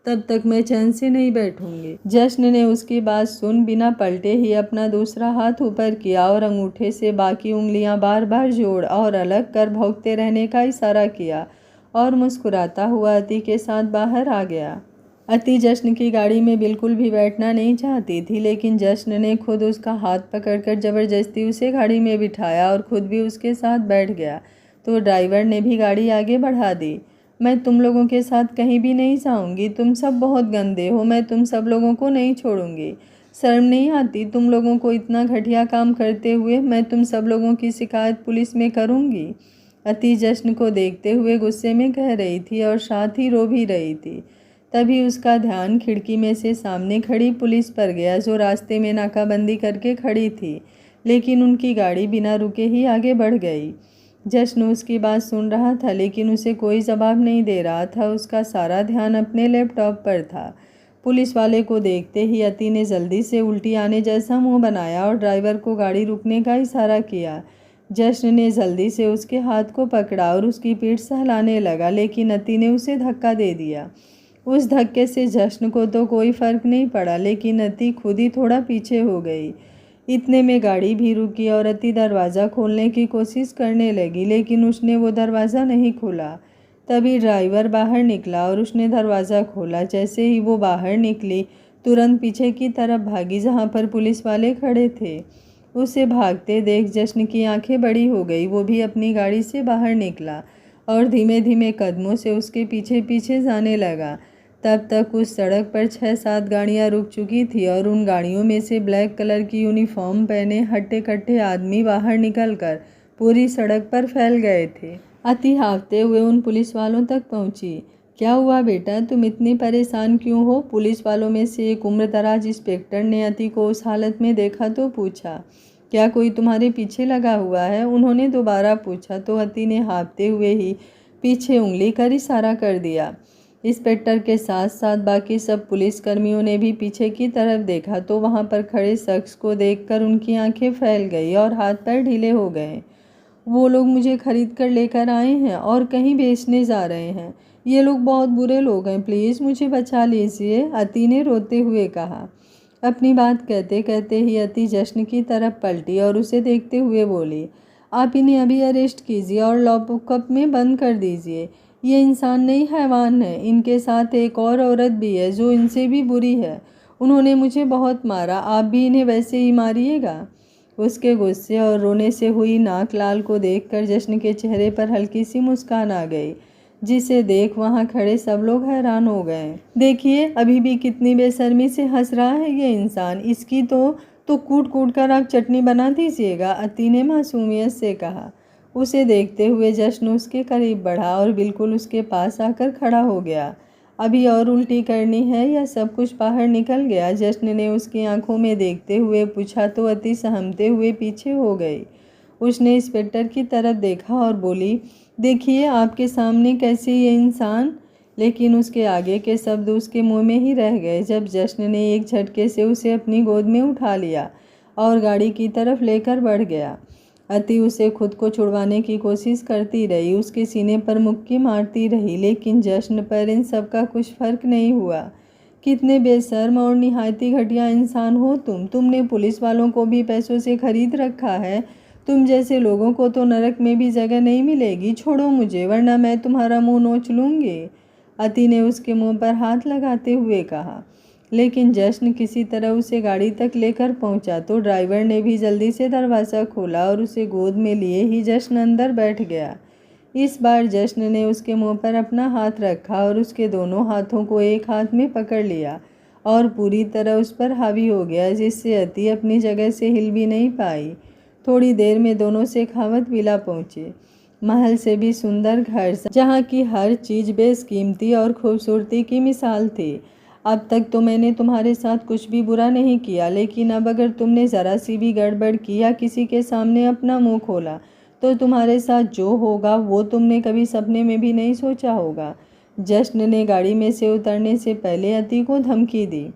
तब तक मैं चैन से नहीं बैठूंगी। जश्न ने उसकी बात सुन बिना पलटे ही अपना दूसरा हाथ ऊपर किया और अंगूठे से बाकी उंगलियां बार बार जोड़ और अलग कर भौंकते रहने का इशारा किया और मुस्कुराता हुआ अति के साथ बाहर आ गया। अति जश्न की गाड़ी में बिल्कुल भी बैठना नहीं चाहती थी, लेकिन जश्न ने खुद उसका हाथ पकड़कर जबरदस्ती उसे गाड़ी में बिठाया और खुद भी उसके साथ बैठ गया तो ड्राइवर ने भी गाड़ी आगे बढ़ा दी। मैं तुम लोगों के साथ कहीं भी नहीं जाऊंगी, तुम सब बहुत गंदे हो, मैं तुम सब लोगों को नहीं छोड़ूंगी। शर्म नहीं आती तुम लोगों को इतना घटिया काम करते हुए? मैं तुम सब लोगों की शिकायत पुलिस में करूंगी। अति जश्न को देखते हुए गुस्से में कह रही थी और साथ ही रो भी रही थी। तभी उसका ध्यान खिड़की में से सामने खड़ी पुलिस पर गया, जो रास्ते में नाकाबंदी करके खड़ी थी, लेकिन उनकी गाड़ी बिना रुके ही आगे बढ़ गई। जश्न उसकी बात सुन रहा था, लेकिन उसे कोई जवाब नहीं दे रहा था। उसका सारा ध्यान अपने लैपटॉप पर था। पुलिस वाले को देखते ही अति ने जल्दी से उल्टी आने जैसा मुंह बनाया और ड्राइवर को गाड़ी रुकने का इशारा किया। जश्न ने जल्दी से उसके हाथ को पकड़ा और उसकी पीठ सहलाने लगा, लेकिन अति ने उसे धक्का दे दिया। उस धक्के से जश्न को तो कोई फर्क नहीं पड़ा, लेकिन अति खुद ही थोड़ा पीछे हो गई। इतने में गाड़ी भी रुकी और अति दरवाज़ा खोलने की कोशिश करने लगी, लेकिन उसने वो दरवाज़ा नहीं खोला। तभी ड्राइवर बाहर निकला और उसने दरवाज़ा खोला। जैसे ही वो बाहर निकली तुरंत पीछे की तरफ भागी, जहाँ पर पुलिस वाले खड़े थे। उसे भागते देख जश्न की आंखें बड़ी हो गई। वो भी अपनी गाड़ी से बाहर निकला और धीमे धीमे कदमों से उसके पीछे पीछे जाने लगा। तब तक उस सड़क पर 6-7 गाड़ियां रुक चुकी थी और उन गाड़ियों में से ब्लैक कलर की यूनिफॉर्म पहने हट्टे कट्टे आदमी बाहर निकलकर पूरी सड़क पर फैल गए थे। अति हाफते हुए उन पुलिस वालों तक पहुंची। क्या हुआ बेटा, तुम इतनी परेशान क्यों हो? पुलिस वालों में से एक उम्रदराज इंस्पेक्टर ने अति को उस हालत में देखा तो पूछा, क्या कोई तुम्हारे पीछे लगा हुआ है? उन्होंने दोबारा पूछा तो अति ने हाफते हुए ही पीछे उंगली कर इशारा कर दिया। इंस्पेक्टर के साथ साथ बाकी सब पुलिसकर्मियों ने भी पीछे की तरफ देखा तो वहां पर खड़े शख्स को देखकर उनकी आंखें फैल गई और हाथ पैर ढीले हो गए। वो लोग मुझे खरीद कर लेकर आए हैं और कहीं बेचने जा रहे हैं। ये लोग बहुत बुरे लोग हैं, प्लीज़ मुझे बचा लीजिए, अति ने रोते हुए कहा। अपनी बात कहते कहते ही अति जश्न की तरफ पलटी और उसे देखते हुए बोली, आप इन्हें अभी अरेस्ट कीजिए और लॉकअप में बंद कर दीजिए। ये इंसान नहीं हैवान है। इनके साथ एक और औरत भी है जो इनसे भी बुरी है। उन्होंने मुझे बहुत मारा, आप भी इन्हें वैसे ही मारिएगा। उसके गुस्से और रोने से हुई नाक लाल को देखकर जश्न के चेहरे पर हल्की सी मुस्कान आ गई, जिसे देख वहां खड़े सब लोग हैरान हो गए। देखिए अभी भी कितनी बेशर्मी से हंस रहा है ये इंसान, इसकी तो कूट कूट कर आप चटनी बना दीजिएगा, अति ने मासूमियत से कहा। उसे देखते हुए जश्न उसके करीब बढ़ा और बिल्कुल उसके पास आकर खड़ा हो गया। अभी और उल्टी करनी है या सब कुछ बाहर निकल गया? जश्न ने उसकी आंखों में देखते हुए पूछा तो अति सहमते हुए पीछे हो गई। उसने इंस्पेक्टर की तरफ देखा और बोली, देखिए आपके सामने कैसे ये इंसान। लेकिन उसके आगे के शब्द उसके मुंह में ही रह गए जब जश्न ने एक झटके से उसे अपनी गोद में उठा लिया और गाड़ी की तरफ लेकर बढ़ गया। अति उसे खुद को छुड़वाने की कोशिश करती रही, उसके सीने पर मुक्की मारती रही, लेकिन जश्न पर इन सब का कुछ फर्क नहीं हुआ। कितने बेशर्म और निहायती घटिया इंसान हो तुमने पुलिस वालों को भी पैसों से खरीद रखा है। तुम जैसे लोगों को तो नरक में भी जगह नहीं मिलेगी। छोड़ो मुझे, वरना मैं तुम्हारा मुंह नोच लूँगी। अति ने उसके मुंह पर हाथ लगाते हुए कहा। लेकिन जश्न किसी तरह उसे गाड़ी तक लेकर पहुंचा तो ड्राइवर ने भी जल्दी से दरवाज़ा खोला और उसे गोद में लिए ही जश्न अंदर बैठ गया। इस बार जश्न ने उसके मुंह पर अपना हाथ रखा और उसके दोनों हाथों को एक हाथ में पकड़ लिया और पूरी तरह उस पर हावी हो गया, जिससे अति अपनी जगह से हिल भी नहीं पाई। थोड़ी देर में दोनों शेखावत विला पहुंचे। महल से भी सुंदर घर, जहाँ की हर चीज़ बेशकीमती और खूबसूरती की मिसाल थी। अब तक तो मैंने तुम्हारे साथ कुछ भी बुरा नहीं किया, लेकिन अब अगर तुमने ज़रा सी भी गड़बड़ की या किसी के सामने अपना मुंह खोला तो तुम्हारे साथ जो होगा वो तुमने कभी सपने में भी नहीं सोचा होगा। जश्न ने गाड़ी में से उतरने से पहले अति को धमकी दी।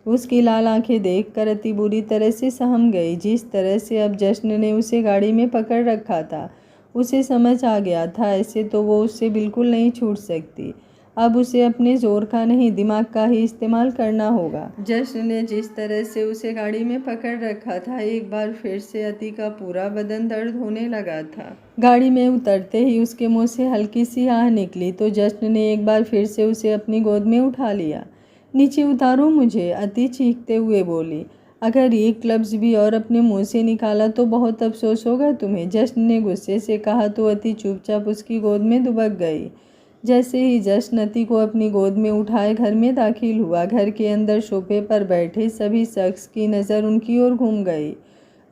उसकी लाल आंखें देखकर अति बुरी तरह से सहम गई। जिस तरह से अब जश्न ने उसे गाड़ी में पकड़ रखा था, उसे समझ आ गया था ऐसे तो वो उससे बिल्कुल नहीं छूट सकती। अब उसे अपने जोर का नहीं, दिमाग का ही इस्तेमाल करना होगा। जश्न ने जिस तरह से उसे गाड़ी में पकड़ रखा था, एक बार फिर से अति का पूरा बदन दर्द होने लगा था। गाड़ी में उतरते ही उसके मुंह से हल्की सी आह निकली तो जश्न ने एक बार फिर से उसे अपनी गोद में उठा लिया। नीचे उतारो मुझे, अति चीखते हुए बोली। अगर एक लफ्ज़ भी और अपने मुंह से निकाला तो बहुत अफसोस होगा तुम्हें, जश्न ने गुस्से से कहा तो अति चुपचाप उसकी गोद में दुबक गई। जैसे ही जश्न अति को अपनी गोद में उठाए घर में दाखिल हुआ, घर के अंदर सोफे पर बैठे सभी शख्स की नज़र उनकी ओर घूम गई।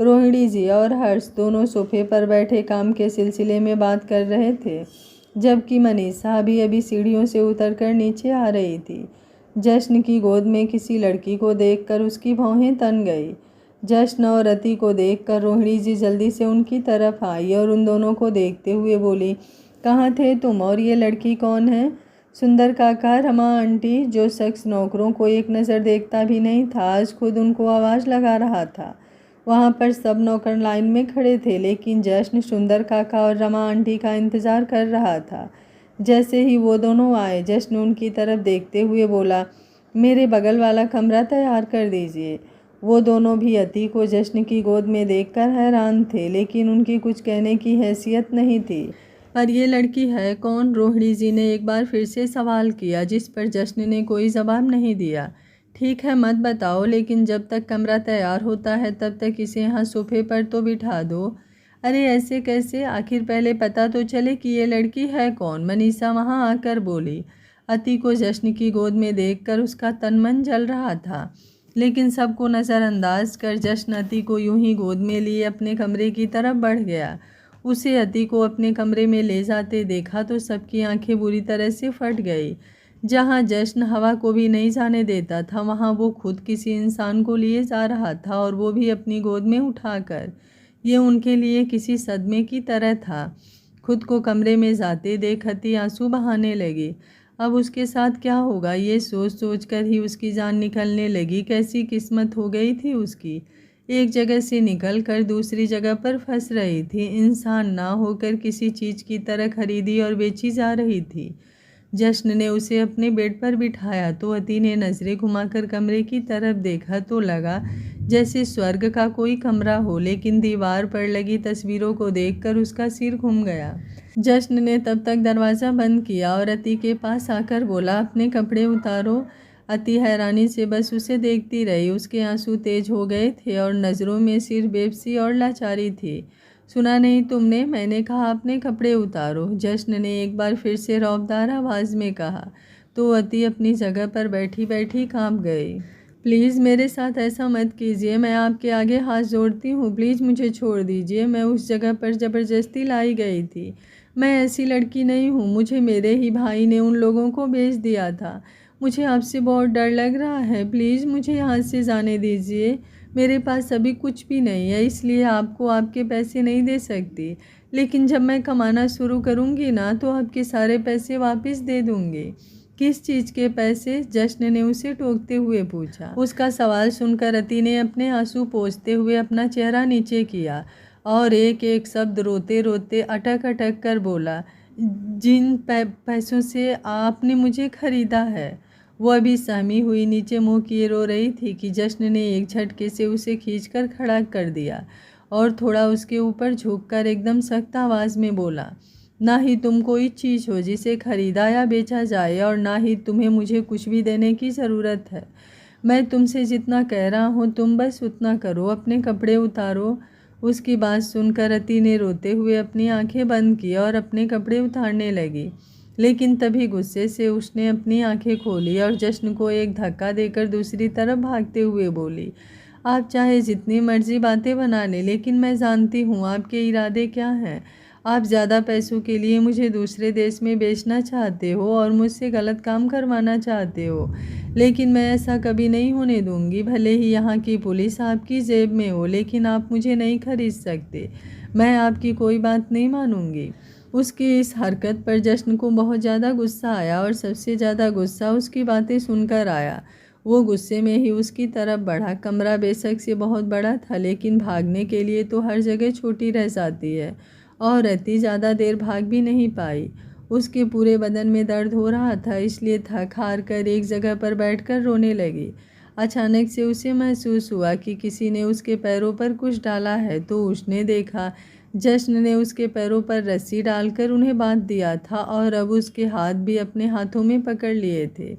रोहिणी जी और हर्ष दोनों सोफे पर बैठे काम के सिलसिले में बात कर रहे थे, जबकि मनीषा अभी सीढ़ियों से उतरकर नीचे आ रही थी। जश्न की गोद में किसी लड़की को देखकर उसकी भौहें तन गई। जश्न और अति को देखकर रोहिणी जी जल्दी से उनकी तरफ आई और उन दोनों को देखते हुए बोली, कहाँ थे तुम और ये लड़की कौन है? सुंदर काका, रमा आंटी, जो शख्स नौकरों को एक नज़र देखता भी नहीं था, आज खुद उनको आवाज़ लगा रहा था। वहाँ पर सब नौकर लाइन में खड़े थे, लेकिन जश्न सुंदर काका और रमा आंटी का इंतज़ार कर रहा था। जैसे ही वो दोनों आए, जश्न उनकी तरफ देखते हुए बोला, मेरे बगल वाला कमरा तैयार कर दीजिए। वो दोनों भी अति को जश्न की गोद में देखकर हैरान थे, लेकिन उनकी कुछ कहने की हैसियत नहीं थी। पर ये लड़की है कौन? रोहिणी जी ने एक बार फिर से सवाल किया, जिस पर जश्न ने कोई जवाब नहीं दिया। ठीक है, मत बताओ, लेकिन जब तक कमरा तैयार होता है तब तक इसे यहाँ सोफे पर तो बिठा दो। अरे ऐसे कैसे? आखिर पहले पता तो चले कि ये लड़की है कौन। मनीषा वहाँ आकर बोली। अति को जश्न की गोद में देखकर उसका तन मन जल रहा था, लेकिन सबको नज़रअंदाज कर जश्न अति को यूं ही गोद में लिए अपने कमरे की तरफ बढ़ गया। उसे अति को अपने कमरे में ले जाते देखा तो सबकी आंखें बुरी तरह से फट गई। जहां जश्न हवा को भी नहीं जाने देता था, वहां वो खुद किसी इंसान को लिए जा रहा था, और वो भी अपनी गोद में उठाकर। ये उनके लिए किसी सदमे की तरह था। खुद को कमरे में जाते देख अति आंसू बहाने लगी। अब उसके साथ क्या होगा, ये सोच सोच कर ही उसकी जान निकलने लगी। कैसी किस्मत हो गई थी उसकी। एक जगह से निकलकर दूसरी जगह पर फंस रही थी, इंसान ना होकर किसी चीज़ की तरह खरीदी और बेची जा रही थी। जश्न ने उसे अपने बेड पर बिठाया तो अति ने नज़रें घुमाकर कमरे की तरफ देखा तो लगा जैसे स्वर्ग का कोई कमरा हो, लेकिन दीवार पर लगी तस्वीरों को देखकर उसका सिर घूम गया। जश्न ने तब तक दरवाज़ा बंद किया और अति के पास आकर बोला, अपने कपड़े उतारो। अति हैरानी से बस उसे देखती रही। उसके आंसू तेज हो गए थे और नज़रों में सिर्फ बेबसी और लाचारी थी। सुना नहीं तुमने? मैंने कहा अपने कपड़े उतारो, जश्न ने एक बार फिर से रौबदार आवाज़ में कहा तो अति अपनी जगह पर बैठी बैठी कांप गई। प्लीज़ मेरे साथ ऐसा मत कीजिए, मैं आपके आगे हाथ जोड़ती हूँ, प्लीज़ मुझे छोड़ दीजिए। मैं उस जगह पर ज़बरदस्ती लाई गई थी। मैं ऐसी लड़की नहीं हूँ। मुझे मेरे ही भाई ने उन लोगों को भेज दिया था। मुझे आपसे बहुत डर लग रहा है, प्लीज़ मुझे यहाँ से जाने दीजिए। मेरे पास अभी कुछ भी नहीं है, इसलिए आपको आपके पैसे नहीं दे सकती, लेकिन जब मैं कमाना शुरू करूँगी ना तो आपके सारे पैसे वापस दे दूँगी। किस चीज़ के पैसे? जश्न ने उसे टोकते हुए पूछा। उसका सवाल सुनकर अति ने अपने आंसू पोंछते हुए अपना चेहरा नीचे किया और एक एक शब्द रोते रोते अटक अटक कर बोला, जिन पैसों से आपने मुझे खरीदा है। वो अभी सहमी हुई नीचे मुंह किए रो रही थी कि जश्न ने एक झटके से उसे खींचकर खड़ा कर दिया और थोड़ा उसके ऊपर झुककर एकदम सख्त आवाज़ में बोला, ना ही तुम कोई चीज़ हो जिसे खरीदा या बेचा जाए और ना ही तुम्हें मुझे कुछ भी देने की ज़रूरत है। मैं तुमसे जितना कह रहा हूँ तुम बस उतना करो, अपने कपड़े उतारो। उसकी बात सुनकर अति ने रोते हुए अपनी आंखें बंद की और अपने कपड़े उतारने लगी, लेकिन तभी गुस्से से उसने अपनी आंखें खोली और जश्न को एक धक्का देकर दूसरी तरफ भागते हुए बोली, आप चाहे जितनी मर्जी बातें बना लें, लेकिन मैं जानती हूँ आपके इरादे क्या हैं। आप ज़्यादा पैसों के लिए मुझे दूसरे देश में बेचना चाहते हो और मुझसे गलत काम करवाना चाहते हो, लेकिन मैं ऐसा कभी नहीं होने दूंगी। भले ही यहाँ की पुलिस आपकी जेब में हो, लेकिन आप मुझे नहीं खरीद सकते। मैं आपकी कोई बात नहीं मानूंगी। उसकी इस हरकत पर जश्न को बहुत ज़्यादा गुस्सा आया और सबसे ज़्यादा गुस्सा उसकी बातें सुनकर आया। वो गुस्से में ही उसकी तरफ बढ़ा। कमरा बेशक से बहुत बड़ा था, लेकिन भागने के लिए तो हर जगह छोटी रह जाती है, और अति ज़्यादा देर भाग भी नहीं पाई। उसके पूरे बदन में दर्द हो रहा था, इसलिए थक हार कर एक जगह पर बैठकर रोने लगी। अचानक से उसे महसूस हुआ कि किसी ने उसके पैरों पर कुछ डाला है, तो उसने देखा जश्न ने उसके पैरों पर रस्सी डालकर उन्हें बांध दिया था और अब उसके हाथ भी अपने हाथों में पकड़ लिए थे।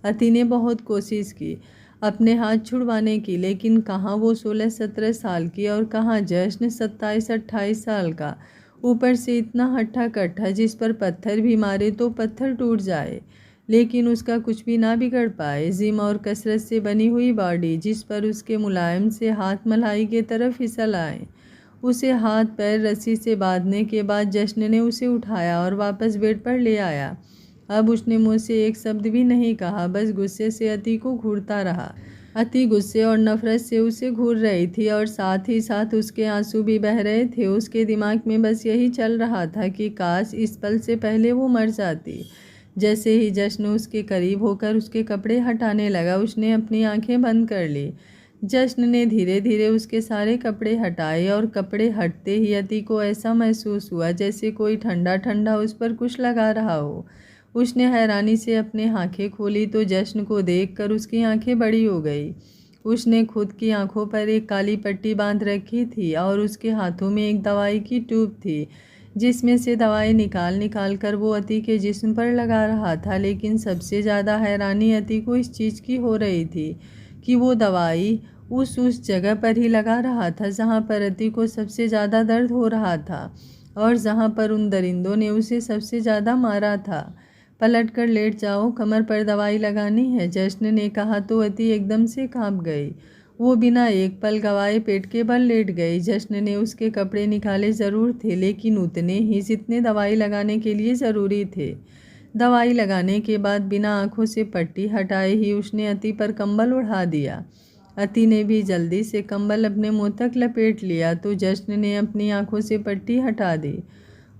अति ने बहुत कोशिश की अपने हाथ छुड़वाने की, लेकिन कहाँ वो 16-17 साल की और कहाँ जश्न 27-28 साल का, ऊपर से इतना हट्ठा कट्ठा जिस पर पत्थर भी मारे तो पत्थर टूट जाए, लेकिन उसका कुछ भी ना बिगड़ पाए। जिम और कसरत से बनी हुई बॉडी जिस पर उसके मुलायम से हाथ मलाई के तरफ फिसल आए। उसे हाथ पैर रस्सी से बांधने के बाद जश्न ने उसे उठाया और वापस बेड पर ले आया। अब उसने मुझसे एक शब्द भी नहीं कहा, बस गुस्से से अति को घूरता रहा। अति गुस्से और नफरत से उसे घूर रही थी और साथ ही साथ उसके आंसू भी बह रहे थे। उसके दिमाग में बस यही चल रहा था कि काश इस पल से पहले वो मर जाती। जैसे ही जश्न उसके करीब होकर उसके कपड़े हटाने लगा, उसने अपनी आंखें बंद कर ली। जश्न ने धीरे धीरे उसके सारे कपड़े हटाए और कपड़े हटते ही अति को ऐसा महसूस हुआ जैसे कोई ठंडा ठंडा उस पर कुछ लगा रहा हो। उसने हैरानी से अपनी आंखें खोली तो जश्न को देखकर उसकी आंखें बड़ी हो गई। उसने खुद की आंखों पर एक काली पट्टी बांध रखी थी और उसके हाथों में एक दवाई की ट्यूब थी, जिसमें से दवाई निकाल निकाल कर वो अति के जिस्म पर लगा रहा था। लेकिन सबसे ज़्यादा हैरानी अति को इस चीज़ की हो रही थी कि वो दवाई उस जगह पर ही लगा रहा था जहाँ पर अति को सबसे ज़्यादा दर्द हो रहा था और जहाँ पर उन दरिंदों ने उसे सबसे ज़्यादा मारा था। पलट कर लेट जाओ, कमर पर दवाई लगानी है, जश्न ने कहा तो अति एकदम से कांप गई। वो बिना एक पल गवाए पेट के बल लेट गई। जश्न ने उसके कपड़े निकाले ज़रूर थे, लेकिन उतने ही जितने दवाई लगाने के लिए ज़रूरी थे। दवाई लगाने के बाद बिना आंखों से पट्टी हटाए ही उसने अति पर कंबल उड़ा दिया। अति ने भी जल्दी से कंबल अपने मुंह तक लपेट लिया तो जश्न ने अपनी आंखों से पट्टी हटा दी।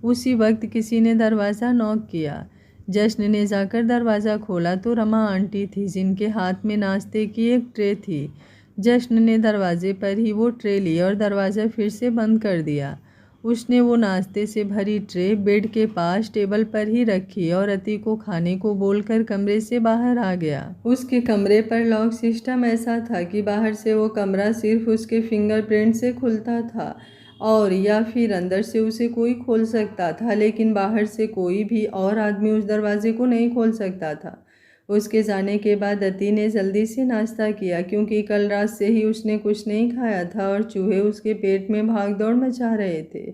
उसी वक्त किसी ने दरवाज़ा नॉक किया। जश्न ने जाकर दरवाज़ा खोला तो रमा आंटी थी, जिनके हाथ में नाश्ते की एक ट्रे थी। जश्न ने दरवाजे पर ही वो ट्रे ली और दरवाज़ा फिर से बंद कर दिया। उसने वो नाश्ते से भरी ट्रे बेड के पास टेबल पर ही रखी और अति को खाने को बोलकर कमरे से बाहर आ गया। उसके कमरे पर लॉक सिस्टम ऐसा था कि बाहर से वो कमरा सिर्फ उसके फिंगरप्रिंट से खुलता था और या फिर अंदर से उसे कोई खोल सकता था, लेकिन बाहर से कोई भी और आदमी उस दरवाजे को नहीं खोल सकता था। उसके जाने के बाद अति ने जल्दी से नाश्ता किया, क्योंकि कल रात से ही उसने कुछ नहीं खाया था और चूहे उसके पेट में भाग दौड़ मचा रहे थे।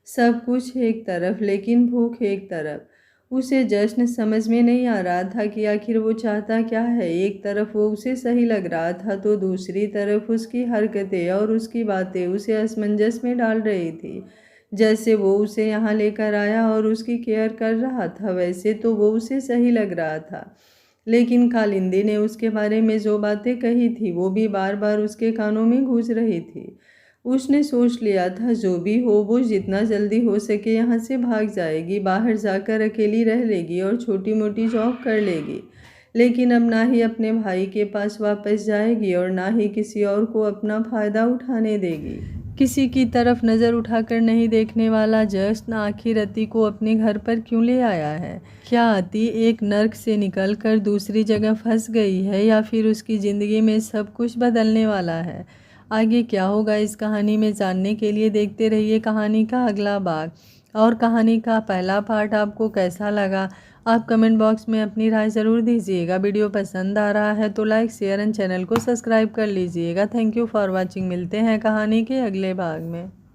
सब कुछ एक तरफ, लेकिन भूख एक तरफ। उसे जश्न समझ में नहीं आ रहा था कि आखिर वो चाहता क्या है। एक तरफ वो उसे सही लग रहा था तो दूसरी तरफ उसकी हरकतें और उसकी बातें उसे असमंजस में डाल रही थी। जैसे वो उसे यहाँ लेकर आया और उसकी केयर कर रहा था, वैसे तो वो उसे सही लग रहा था, लेकिन कालिंदी ने उसके बारे में जो बातें कही थी वो भी बार बार उसके कानों में गूंज रही थी। उसने सोच लिया था जो भी हो वो जितना जल्दी हो सके यहाँ से भाग जाएगी, बाहर जाकर अकेली रह लेगी और छोटी मोटी जॉब कर लेगी, लेकिन अब ना ही अपने भाई के पास वापस जाएगी और ना ही किसी और को अपना फ़ायदा उठाने देगी। किसी की तरफ नज़र उठाकर नहीं देखने वाला जश्न आखिर अति को अपने घर पर क्यों ले आया है? क्या अति एक नर्क से निकलकर दूसरी जगह फंस गई है या फिर उसकी ज़िंदगी में सब कुछ बदलने वाला है? आगे क्या होगा इस कहानी में जानने के लिए देखते रहिए कहानी का अगला भाग। और कहानी का पहला पार्ट आपको कैसा लगा आप कमेंट बॉक्स में अपनी राय ज़रूर दीजिएगा। वीडियो पसंद आ रहा है तो लाइक शेयर एंड चैनल को सब्सक्राइब कर लीजिएगा। Thank you for watching. मिलते हैं कहानी के अगले भाग में।